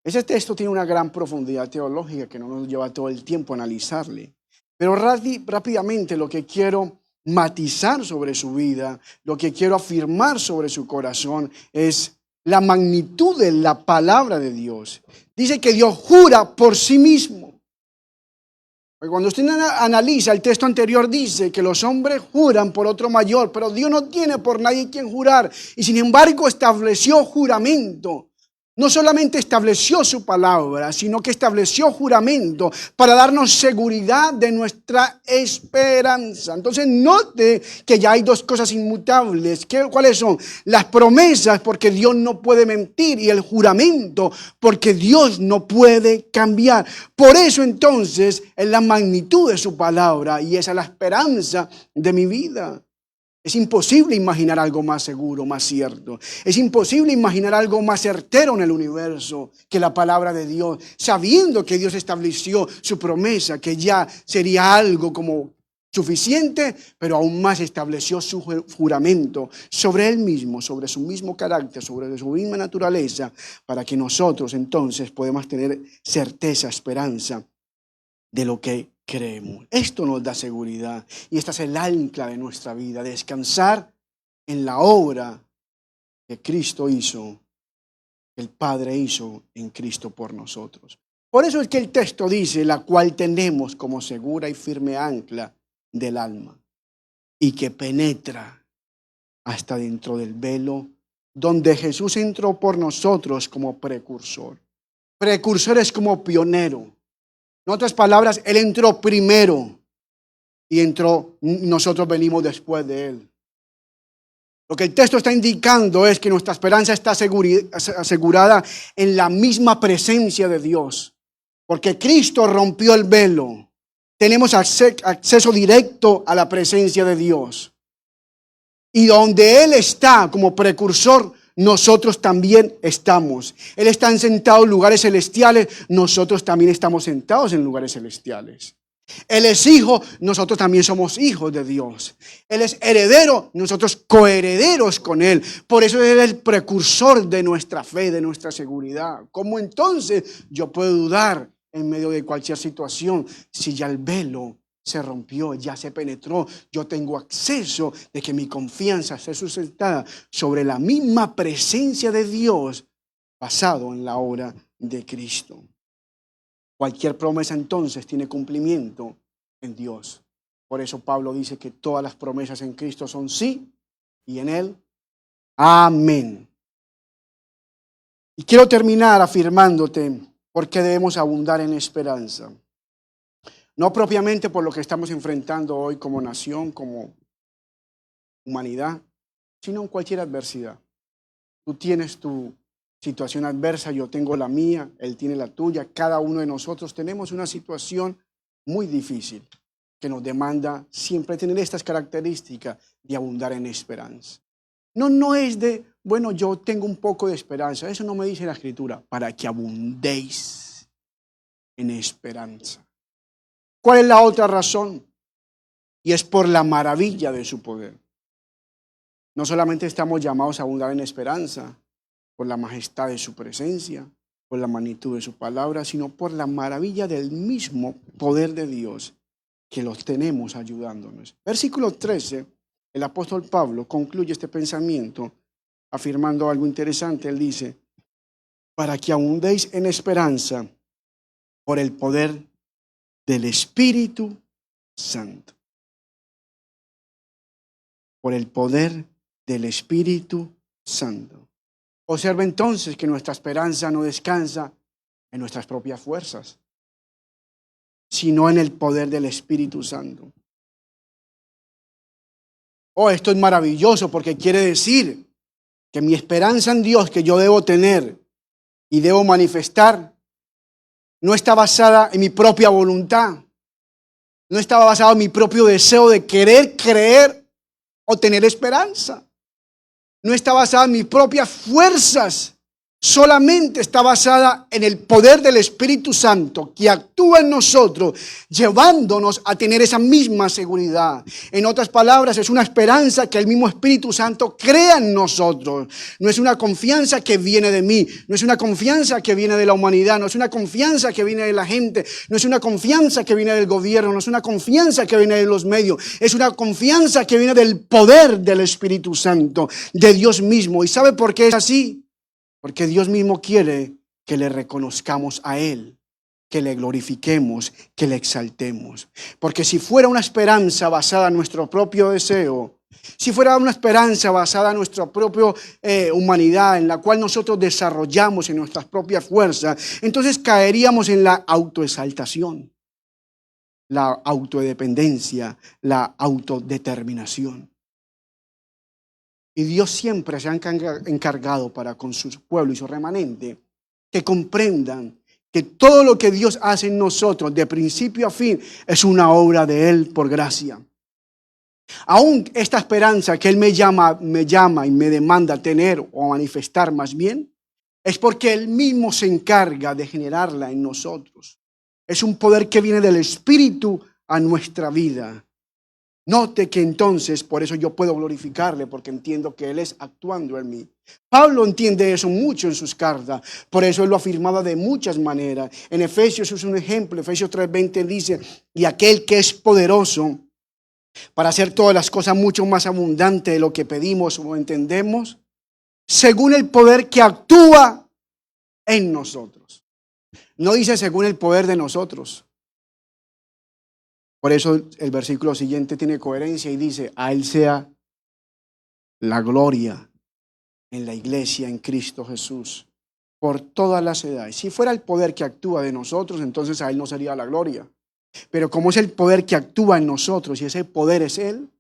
Ese texto tiene una gran profundidad teológica que no nos lleva todo el tiempo a analizarle. Pero rápidamente lo que quiero matizar sobre su vida, lo que quiero afirmar sobre su corazón es la magnitud de la palabra de Dios. Dice que Dios jura por sí mismo. Porque cuando usted analiza el texto anterior, dice que los hombres juran por otro mayor, pero Dios no tiene por nadie quien jurar. Y sin embargo estableció juramento. No solamente estableció su palabra, sino que estableció juramento para darnos seguridad de nuestra esperanza. Entonces note que ya hay dos cosas inmutables. ¿Cuáles son? Las promesas, porque Dios no puede mentir, y el juramento, porque Dios no puede cambiar. Por eso entonces es la magnitud de su palabra y esa es la esperanza de mi vida. Es imposible imaginar algo más seguro, más cierto. Es imposible imaginar algo más certero en el universo que la palabra de Dios, sabiendo que Dios estableció su promesa, que ya sería algo como suficiente, pero aún más estableció su juramento sobre Él mismo, sobre su mismo carácter, sobre su misma naturaleza, para que nosotros entonces podamos tener certeza, esperanza de lo que creemos. Esto nos da seguridad y esta es el ancla de nuestra vida, descansar en la obra que Cristo hizo, que el Padre hizo en Cristo por nosotros. Por eso es que el texto dice, la cual tenemos como segura y firme ancla del alma y que penetra hasta dentro del velo donde Jesús entró por nosotros como precursor. Precursor es como pionero. En otras palabras, Él entró primero y nosotros venimos después de Él. Lo que el texto está indicando es que nuestra esperanza está asegurada en la misma presencia de Dios. Porque Cristo rompió el velo. Tenemos acceso directo a la presencia de Dios. Y donde Él está como precursor, nosotros también estamos. Él está sentado en lugares celestiales, nosotros también estamos sentados en lugares celestiales. Él es hijo, nosotros también somos hijos de Dios. Él es heredero, nosotros coherederos con Él. Por eso Él es el precursor de nuestra fe, de nuestra seguridad. ¿Cómo entonces yo puedo dudar en medio de cualquier situación si ya el velo se rompió, ya se penetró? Yo tengo acceso de que mi confianza esté sustentada sobre la misma presencia de Dios basado en la obra de Cristo. Cualquier promesa entonces tiene cumplimiento en Dios. Por eso Pablo dice que todas las promesas en Cristo son sí y en Él amén. Y quiero terminar afirmándote por qué debemos abundar en esperanza. No propiamente por lo que estamos enfrentando hoy como nación, como humanidad, sino en cualquier adversidad. Tú tienes tu situación adversa, yo tengo la mía, él tiene la tuya. Cada uno de nosotros tenemos una situación muy difícil que nos demanda siempre tener estas características de abundar en esperanza. No es de, bueno, yo tengo un poco de esperanza. Eso no me dice la Escritura, para que abundéis en esperanza. ¿Cuál es la otra razón? Y es por la maravilla de su poder. No solamente estamos llamados a abundar en esperanza, por la majestad de su presencia, por la magnitud de su palabra, sino por la maravilla del mismo poder de Dios que los tenemos ayudándonos. Versículo 13, el apóstol Pablo concluye este pensamiento afirmando algo interesante. Él dice, para que abundéis en esperanza por el poder del Espíritu Santo. Por el poder del Espíritu Santo. Observa entonces que nuestra esperanza no descansa en nuestras propias fuerzas, sino en el poder del Espíritu Santo. Oh, esto es maravilloso porque quiere decir que mi esperanza en Dios que yo debo tener y debo manifestar no está basada en mi propia voluntad, no está basada en mi propio deseo de querer creer o tener esperanza. No está basada en mis propias fuerzas, solamente está basada en el poder del Espíritu Santo que actúa en nosotros, llevándonos a tener esa misma seguridad. En otras palabras, es una esperanza que el mismo Espíritu Santo crea en nosotros. No es una confianza que viene de mí, no es una confianza que viene de la humanidad, no es una confianza que viene de la gente, no es una confianza que viene del gobierno, no es una confianza que viene de los medios, es una confianza que viene del poder del Espíritu Santo, de Dios mismo. ¿Y sabe por qué es así? Porque Dios mismo quiere que le reconozcamos a Él, que le glorifiquemos, que le exaltemos. Porque si fuera una esperanza basada en nuestro propio deseo, si fuera una esperanza basada en nuestra propia humanidad, en la cual nosotros desarrollamos en nuestras propias fuerzas, entonces caeríamos en la autoexaltación, la autodependencia, la autodeterminación. Y Dios siempre se ha encargado para con su pueblo y su remanente que comprendan que todo lo que Dios hace en nosotros, de principio a fin, es una obra de Él por gracia. Aún esta esperanza que Él me llama y me demanda tener o manifestar más bien, es porque Él mismo se encarga de generarla en nosotros. Es un poder que viene del Espíritu a nuestra vida. Note que entonces, por eso yo puedo glorificarle, porque entiendo que Él es actuando en mí. Pablo entiende eso mucho en sus cartas, por eso Él lo afirmaba de muchas maneras. En Efesios es un ejemplo, Efesios 3:20 dice, y aquel que es poderoso para hacer todas las cosas mucho más abundante de lo que pedimos o entendemos, según el poder que actúa en nosotros. No dice según el poder de nosotros. Por eso el versículo siguiente tiene coherencia y dice, a Él sea la gloria en la iglesia, en Cristo Jesús, por todas las edades. Si fuera el poder que actúa de nosotros, entonces a Él no sería la gloria. Pero como es el poder que actúa en nosotros y ese poder es Él,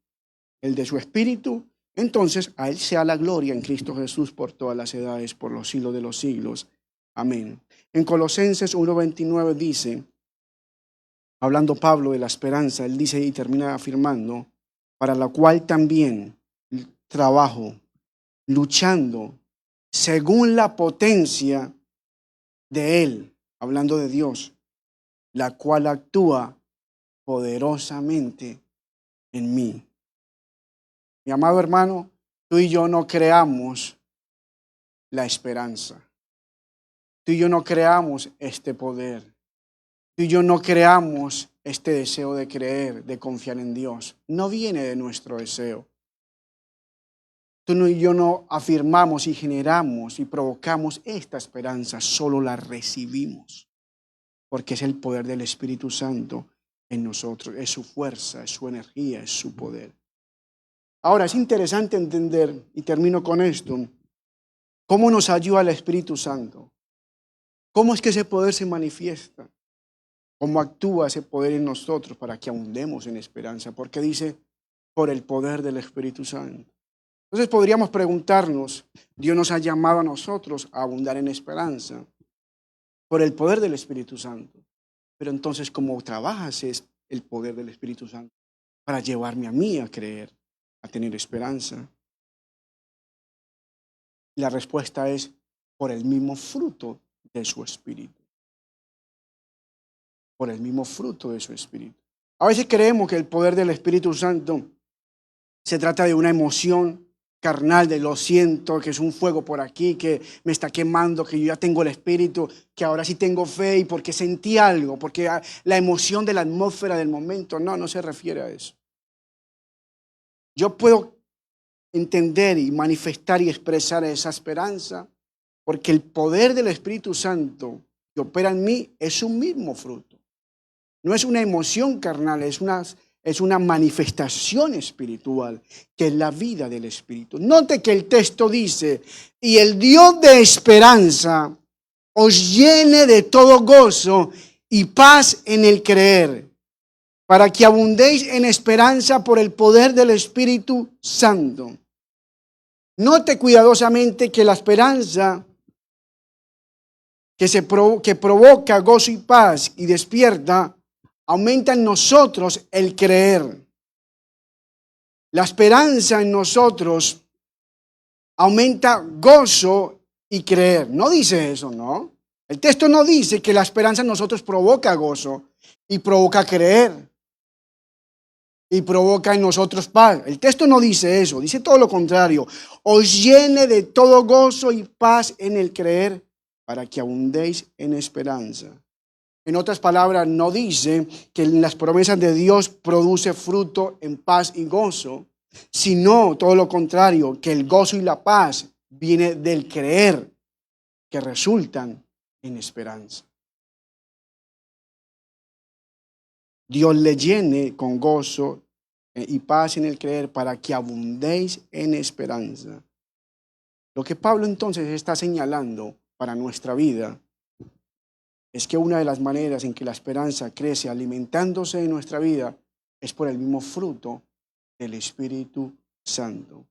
el de su Espíritu, entonces a Él sea la gloria en Cristo Jesús por todas las edades, por los siglos de los siglos. Amén. En Colosenses 1:29 dice, hablando Pablo de la esperanza, él dice y termina afirmando, para la cual también trabajo, luchando según la potencia de Él, hablando de Dios, la cual actúa poderosamente en mí. Mi amado hermano, tú y yo no creamos la esperanza. Tú y yo no creamos este poder. Tú y yo no creamos este deseo de creer, de confiar en Dios. No viene de nuestro deseo. Tú y yo no afirmamos y generamos y provocamos esta esperanza, solo la recibimos. Porque es el poder del Espíritu Santo en nosotros. Es su fuerza, es su energía, es su poder. Ahora, es interesante entender, y termino con esto, cómo nos ayuda el Espíritu Santo. ¿Cómo es que ese poder se manifiesta? ¿Cómo actúa ese poder en nosotros para que abundemos en esperanza? Porque dice, por el poder del Espíritu Santo. Entonces podríamos preguntarnos, Dios nos ha llamado a nosotros a abundar en esperanza por el poder del Espíritu Santo. Pero entonces, ¿cómo trabajas es el poder del Espíritu Santo para llevarme a mí a creer, a tener esperanza? Y la respuesta es por el mismo fruto de su Espíritu. Por el mismo fruto de su Espíritu. A veces creemos que el poder del Espíritu Santo se trata de una emoción carnal, de lo siento, que es un fuego por aquí, que me está quemando, que yo ya tengo el Espíritu, que ahora sí tengo fe y porque sentí algo, porque la emoción de la atmósfera del momento. No, no se refiere a eso. Yo puedo entender y manifestar y expresar esa esperanza porque el poder del Espíritu Santo que opera en mí es un mismo fruto. No es una emoción carnal, es una manifestación espiritual, que es la vida del Espíritu. Note que el texto dice, y el Dios de esperanza os llene de todo gozo y paz en el creer, para que abundéis en esperanza por el poder del Espíritu Santo. Note cuidadosamente que la esperanza que provoca gozo y paz y despierta, aumenta en nosotros el creer. La esperanza en nosotros aumenta gozo y creer. No dice eso, ¿no? El texto no dice que la esperanza en nosotros provoca gozo y provoca creer y provoca en nosotros paz. El texto no dice eso, dice todo lo contrario. Os llene de todo gozo y paz en el creer para que abundéis en esperanza. En otras palabras, no dice que las promesas de Dios produce fruto en paz y gozo, sino todo lo contrario, que el gozo y la paz viene del creer, que resultan en esperanza. Dios le llene con gozo y paz en el creer para que abundéis en esperanza. Lo que Pablo entonces está señalando para nuestra vida es que una de las maneras en que la esperanza crece alimentándose en nuestra vida es por el mismo fruto del Espíritu Santo.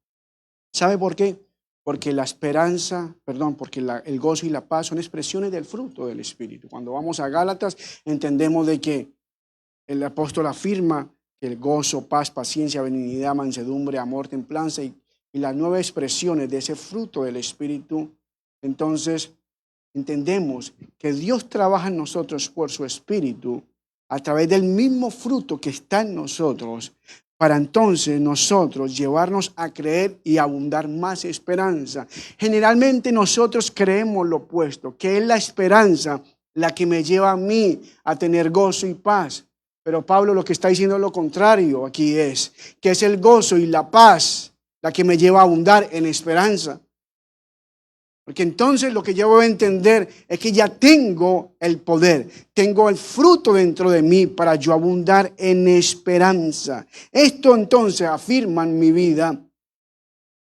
¿Sabe por qué? Porque la esperanza, perdón, porque el gozo y la paz son expresiones del fruto del Espíritu. Cuando vamos a Gálatas entendemos de que el apóstol afirma que el gozo, paz, paciencia, benignidad, mansedumbre, amor, templanza y las 9 expresiones de ese fruto del Espíritu. Entonces entendemos que Dios trabaja en nosotros por su Espíritu a través del mismo fruto que está en nosotros, para entonces nosotros llevarnos a creer y abundar más esperanza. Generalmente nosotros creemos lo opuesto, que es la esperanza la que me lleva a mí a tener gozo y paz. Pero Pablo lo que está diciendo es lo contrario aquí es, que es el gozo y la paz la que me lleva a abundar en esperanza. Porque entonces lo que yo voy a entender es que ya tengo el poder, tengo el fruto dentro de mí para yo abundar en esperanza. Esto entonces afirma en mi vida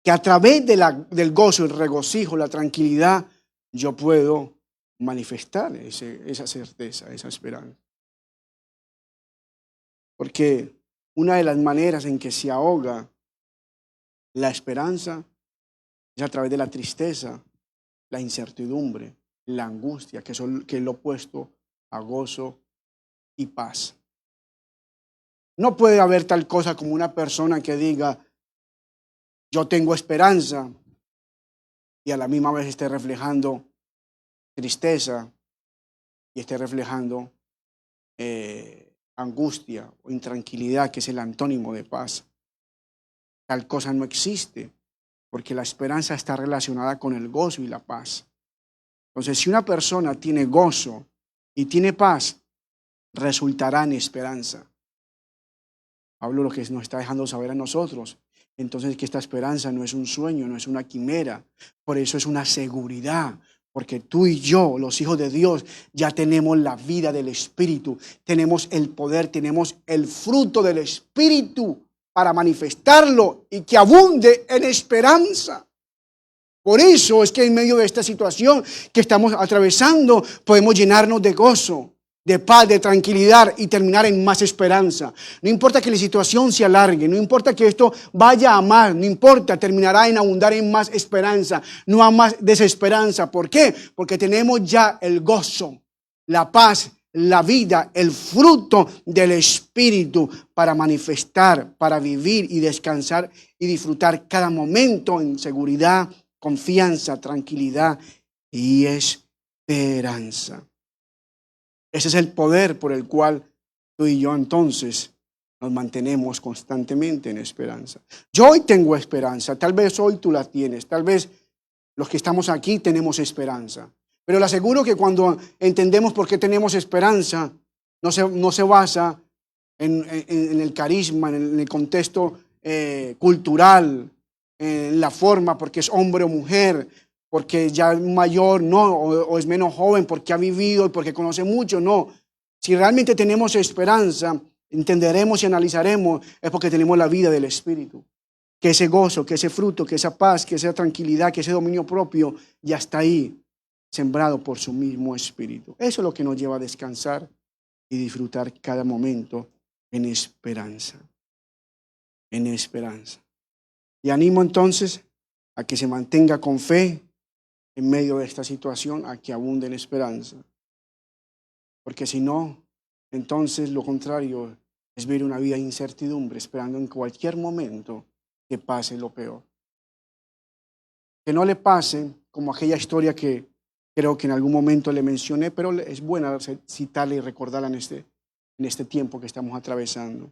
que a través del gozo, el regocijo, la tranquilidad, yo puedo manifestar esa certeza, esa esperanza. Porque una de las maneras en que se ahoga la esperanza es a través de la tristeza, la incertidumbre, la angustia, que es lo opuesto a gozo y paz. No puede haber tal cosa como una persona que diga, yo tengo esperanza, y a la misma vez esté reflejando tristeza y esté reflejando angustia o intranquilidad, que es el antónimo de paz. Tal cosa no existe, porque la esperanza está relacionada con el gozo y la paz. Entonces, si una persona tiene gozo y tiene paz, resultará en esperanza. Pablo lo que nos está dejando saber a nosotros, entonces, que esta esperanza no es un sueño, no es una quimera, por eso es una seguridad, porque tú y yo, los hijos de Dios, ya tenemos la vida del Espíritu, tenemos el poder, tenemos el fruto del Espíritu para manifestarlo y que abunde en esperanza. Por eso es que en medio de esta situación que estamos atravesando, podemos llenarnos de gozo, de paz, de tranquilidad y terminar en más esperanza. No importa que la situación se alargue, no importa que esto vaya a más, no importa, terminará en abundar en más esperanza, no a más desesperanza. ¿Por qué? Porque tenemos ya el gozo, la paz, la vida, el fruto del Espíritu para manifestar, para vivir y descansar y disfrutar cada momento en seguridad, confianza, tranquilidad y esperanza. Ese es el poder por el cual tú y yo entonces nos mantenemos constantemente en esperanza. Yo hoy tengo esperanza, tal vez hoy tú la tienes, tal vez los que estamos aquí tenemos esperanza. Pero le aseguro que cuando entendemos por qué tenemos esperanza, no se basa en el carisma, en el contexto cultural, en la forma, porque es hombre o mujer, porque ya es mayor, no, o es menos joven, porque ha vivido y porque conoce mucho, no. Si realmente tenemos esperanza, entenderemos y analizaremos, es porque tenemos la vida del Espíritu. Que ese gozo, que ese fruto, que esa paz, que esa tranquilidad, que ese dominio propio ya está ahí, sembrado por su mismo Espíritu. Eso es lo que nos lleva a descansar y disfrutar cada momento en esperanza. En esperanza. Y animo entonces a que se mantenga con fe en medio de esta situación, a que abunde en esperanza. Porque si no, entonces lo contrario es vivir una vida de incertidumbre, esperando en cualquier momento que pase lo peor. Que no le pase como aquella historia que creo que en algún momento le mencioné, pero es buena citarla y recordarla en este tiempo que estamos atravesando.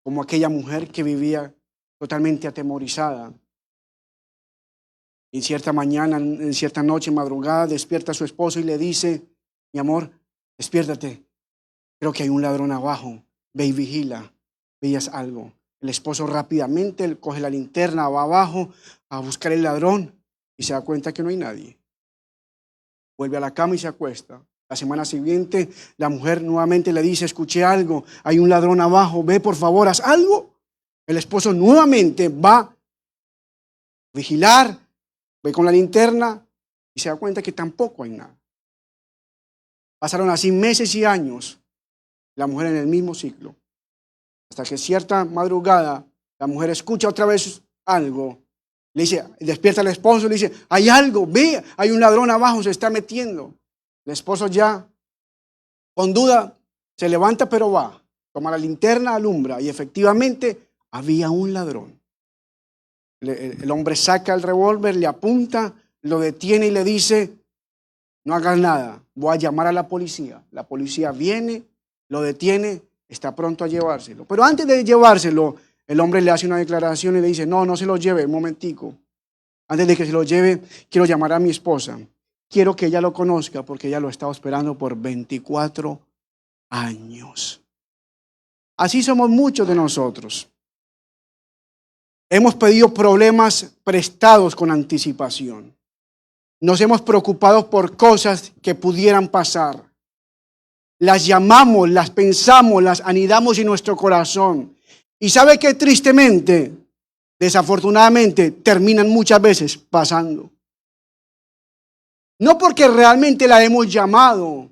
Como aquella mujer que vivía totalmente atemorizada. En cierta mañana, en cierta noche, madrugada, despierta a su esposo y le dice, mi amor, despiértate, creo que hay un ladrón abajo, ve y vigila, veías algo. El esposo rápidamente coge la linterna, va abajo a buscar el ladrón y se da cuenta que no hay nadie. Vuelve a la cama y se acuesta. La semana siguiente, la mujer nuevamente le dice, escuché algo, hay un ladrón abajo, ve por favor, haz algo. El esposo nuevamente va a vigilar, ve con la linterna y se da cuenta que tampoco hay nada. Pasaron así meses y años, la mujer en el mismo ciclo, hasta que cierta madrugada la mujer escucha otra vez algo, le dice, despierta al esposo y le dice, hay algo, ve, hay un ladrón abajo, se está metiendo. El esposo ya, con duda, se levanta pero va, toma la linterna, alumbra y efectivamente había un ladrón. El hombre saca el revólver, le apunta, lo detiene y le dice, no hagas nada, voy a llamar a la policía. La policía viene, lo detiene, está pronto a llevárselo. Pero antes de llevárselo, el hombre le hace una declaración y le dice, no se lo lleve, un momentico. Antes de que se lo lleve, quiero llamar a mi esposa. Quiero que ella lo conozca porque ella lo ha estado esperando por 24 años. Así somos muchos de nosotros. Hemos pedido problemas prestados con anticipación. Nos hemos preocupado por cosas que pudieran pasar. Las llamamos, las pensamos, las anidamos en nuestro corazón. Y sabe que tristemente, desafortunadamente, terminan muchas veces pasando. No porque realmente la hemos llamado,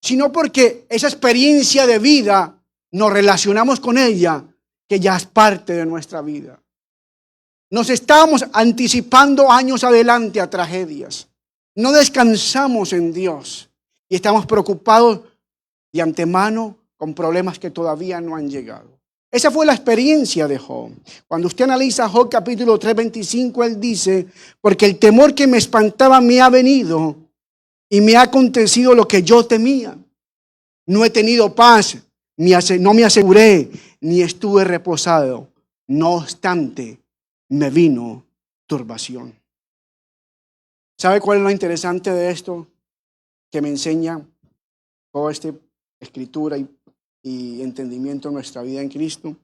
sino porque esa experiencia de vida nos relacionamos con ella, que ya es parte de nuestra vida. Nos estamos anticipando años adelante a tragedias. No descansamos en Dios y estamos preocupados de antemano con problemas que todavía no han llegado. Esa fue la experiencia de Job. Cuando usted analiza Job capítulo 3:25, él dice, porque el temor que me espantaba me ha venido y me ha acontecido lo que yo temía. No he tenido paz, no me aseguré, ni estuve reposado. No obstante, me vino turbación. ¿Sabe cuál es lo interesante de esto? Que me enseña toda esta escritura y entendimiento en nuestra vida en Cristo.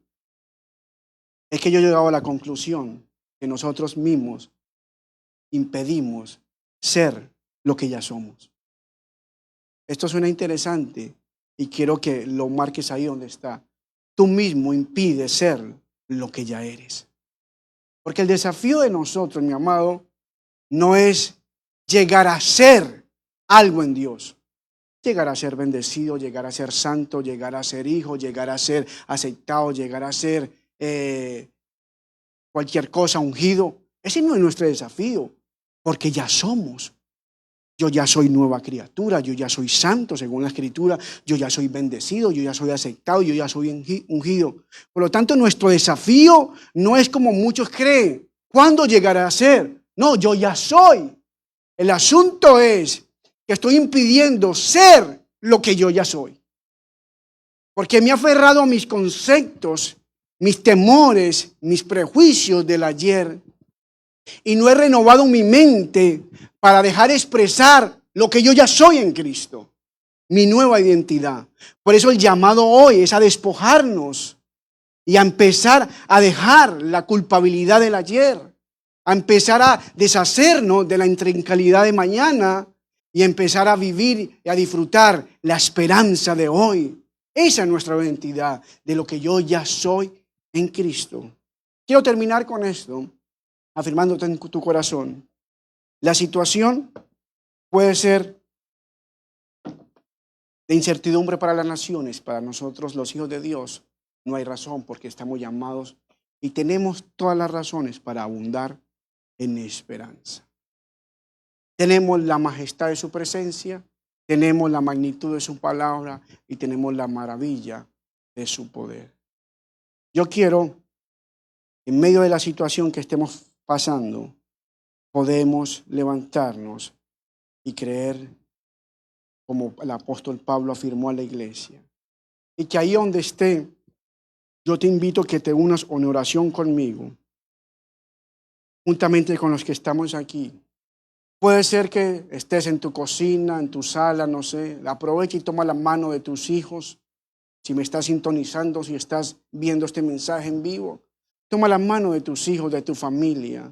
Es que yo he llegado a la conclusión que nosotros mismos impedimos ser lo que ya somos. Esto suena interesante y quiero que lo marques ahí donde está. Tú mismo impides ser lo que ya eres. Porque el desafío de nosotros, mi amado, no es llegar a ser algo en Dios. Llegar a ser bendecido, llegar a ser santo, llegar a ser hijo, llegar a ser aceptado, llegar a ser cualquier cosa, ungido. Ese no es nuestro desafío, porque ya somos. Yo ya soy nueva criatura, yo ya soy santo según la Escritura, yo ya soy bendecido, yo ya soy aceptado, yo ya soy ungido. Por lo tanto, nuestro desafío no es como muchos creen. ¿Cuándo llegará a ser? No, yo ya soy. El asunto es que estoy impidiendo ser lo que yo ya soy. Porque me he aferrado a mis conceptos, mis temores, mis prejuicios del ayer. Y no he renovado mi mente para dejar expresar lo que yo ya soy en Cristo, mi nueva identidad. Por eso el llamado hoy es a despojarnos y a empezar a dejar la culpabilidad del ayer, a empezar a deshacernos de la intrincacidad de mañana y empezar a vivir y a disfrutar la esperanza de hoy. Esa es nuestra identidad, de lo que yo ya soy en Cristo. Quiero terminar con esto, afirmándote en tu corazón. La situación puede ser de incertidumbre para las naciones. Para nosotros, los hijos de Dios, no hay razón porque estamos llamados y tenemos todas las razones para abundar en esperanza. Tenemos la majestad de su presencia, tenemos la magnitud de su palabra y tenemos la maravilla de su poder. Yo quiero, en medio de la situación que estemos pasando, podemos levantarnos y creer como el apóstol Pablo afirmó a la iglesia. Y que ahí donde esté, yo te invito a que te unas en oración conmigo, juntamente con los que estamos aquí. Puede ser que estés en tu cocina, en tu sala, no sé, aprovecha y toma la mano de tus hijos. Si me estás sintonizando, si estás viendo este mensaje en vivo, toma la mano de tus hijos, de tu familia.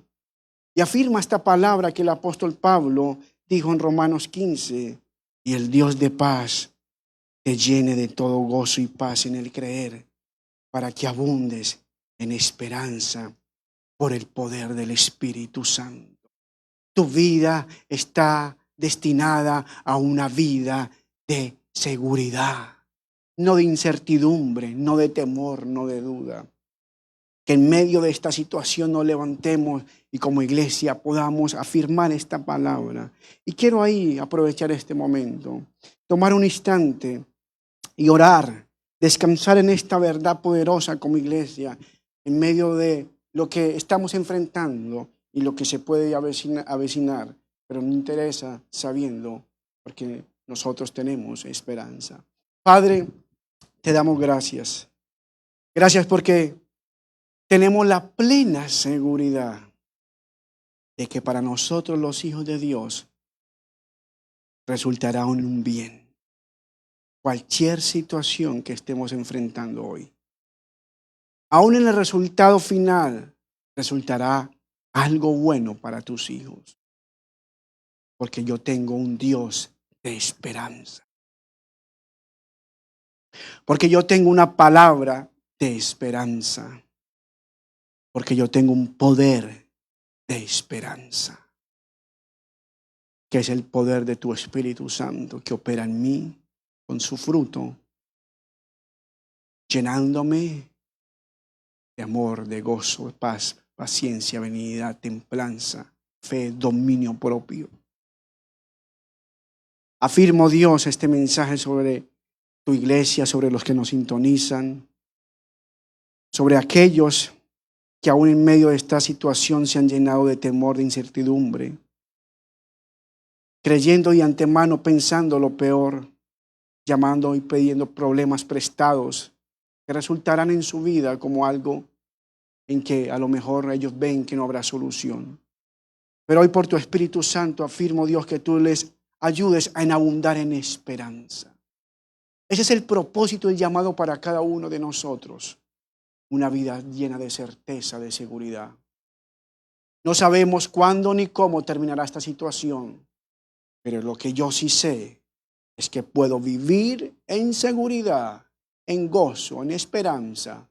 Y afirma esta palabra que el apóstol Pablo dijo en Romanos 15. y el Dios de paz te llene de todo gozo y paz en el creer, para que abundes en esperanza por el poder del Espíritu Santo. Tu vida está destinada a una vida de seguridad, no de incertidumbre, no de temor, no de duda. Que en medio de esta situación nos levantemos y como iglesia podamos afirmar esta palabra. Y quiero ahí aprovechar este momento, tomar un instante y orar, descansar en esta verdad poderosa como iglesia, en medio de lo que estamos enfrentando y lo que se puede avecinar, pero no interesa sabiendo, porque nosotros tenemos esperanza. Padre, te damos gracias. Gracias porque tenemos la plena seguridad de que para nosotros los hijos de Dios resultará en un bien. Cualquier situación que estemos enfrentando hoy, aún en el resultado final, resultará algo bueno para tus hijos. Porque yo tengo un Dios de esperanza. Porque yo tengo una palabra de esperanza. Porque yo tengo un poder de esperanza, que es el poder de tu Espíritu Santo que opera en mí con su fruto, llenándome de amor, de gozo, de paz, paciencia, benignidad, templanza, fe, dominio propio. Afirmo, Dios, este mensaje sobre tu iglesia, sobre los que nos sintonizan, sobre aquellos que aún en medio de esta situación se han llenado de temor, de incertidumbre, creyendo y antemano pensando lo peor, llamando y pidiendo problemas prestados que resultarán en su vida como algo en que a lo mejor ellos ven que no habrá solución. Pero hoy por tu Espíritu Santo afirmo, Dios, que tú les ayudes a abundar en esperanza. Ese es el propósito y el llamado para cada uno de nosotros. Una vida llena de certeza, de seguridad. No sabemos cuándo ni cómo terminará esta situación, pero lo que yo sí sé es que puedo vivir en seguridad, en gozo, en esperanza,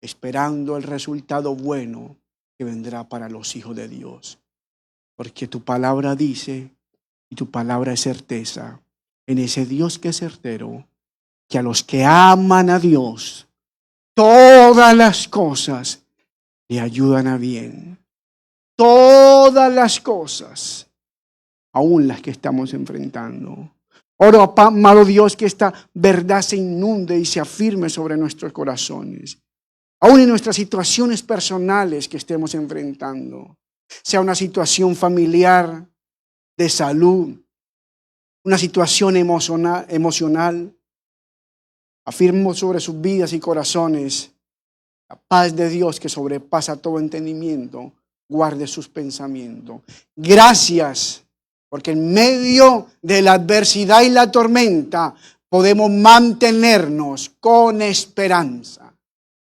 esperando el resultado bueno que vendrá para los hijos de Dios. Porque tu palabra dice, y tu palabra es certeza, en ese Dios que es certero, que a los que aman a Dios, todas las cosas le ayudan a bien. Todas las cosas, aún las que estamos enfrentando. Oro, amado Dios, que esta verdad se inunde y se afirme sobre nuestros corazones. Aún en nuestras situaciones personales que estemos enfrentando. Sea una situación familiar, de salud, una situación emocional. Afirmo sobre sus vidas y corazones la paz de Dios que sobrepasa todo entendimiento, guarde sus pensamientos. Gracias, porque en medio de la adversidad y la tormenta podemos mantenernos con esperanza.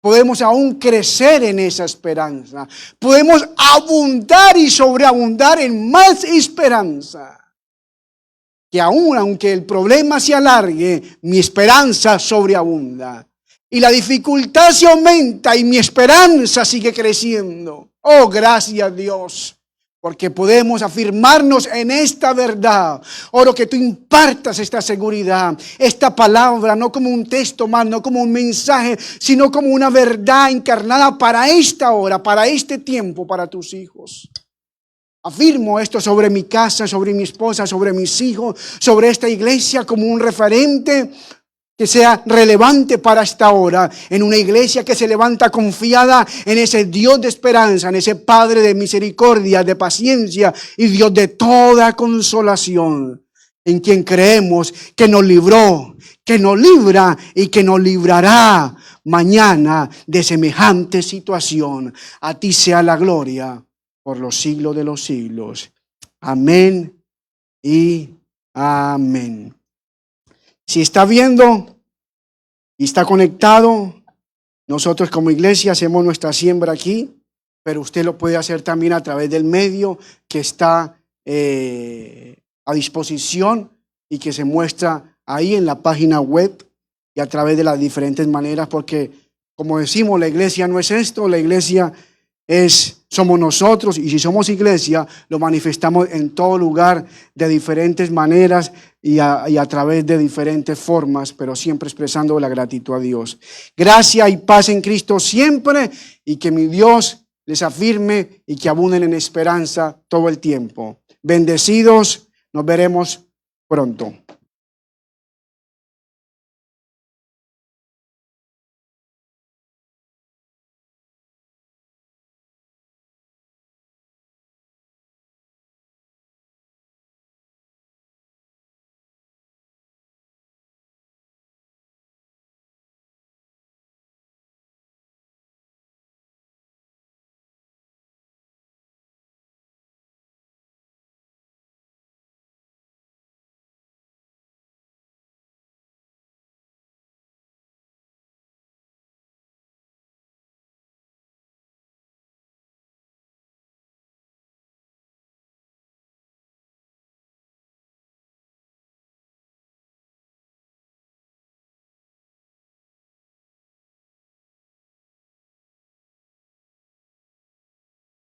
Podemos aún crecer en esa esperanza. Podemos abundar y sobreabundar en más esperanza. Que aún aunque el problema se alargue, mi esperanza sobreabunda. Y la dificultad se aumenta y mi esperanza sigue creciendo. Oh, gracias Dios, porque podemos afirmarnos en esta verdad. Oro que tú impartas esta seguridad, esta palabra, no como un texto más, no como un mensaje, sino como una verdad encarnada para esta hora, para este tiempo, para tus hijos. Afirmo esto sobre mi casa, sobre mi esposa, sobre mis hijos, sobre esta iglesia como un referente que sea relevante para esta hora, en una iglesia que se levanta confiada en ese Dios de esperanza, en ese Padre de misericordia, de paciencia y Dios de toda consolación, en quien creemos que nos libró, que nos libra y que nos librará mañana de semejante situación. A ti sea la gloria por los siglos de los siglos. Amén y amén. Si está viendo y está conectado, nosotros como iglesia hacemos nuestra siembra aquí, pero usted lo puede hacer también a través del medio que está a disposición y que se muestra ahí en la página web y a través de las diferentes maneras, porque como decimos, la iglesia no es esto, la iglesia somos nosotros, y si somos iglesia, lo manifestamos en todo lugar de diferentes maneras y a través de diferentes formas, pero siempre expresando la gratitud a Dios. Gracia y paz en Cristo siempre, y que mi Dios les afirme y que abunden en esperanza todo el tiempo. Bendecidos, nos veremos pronto.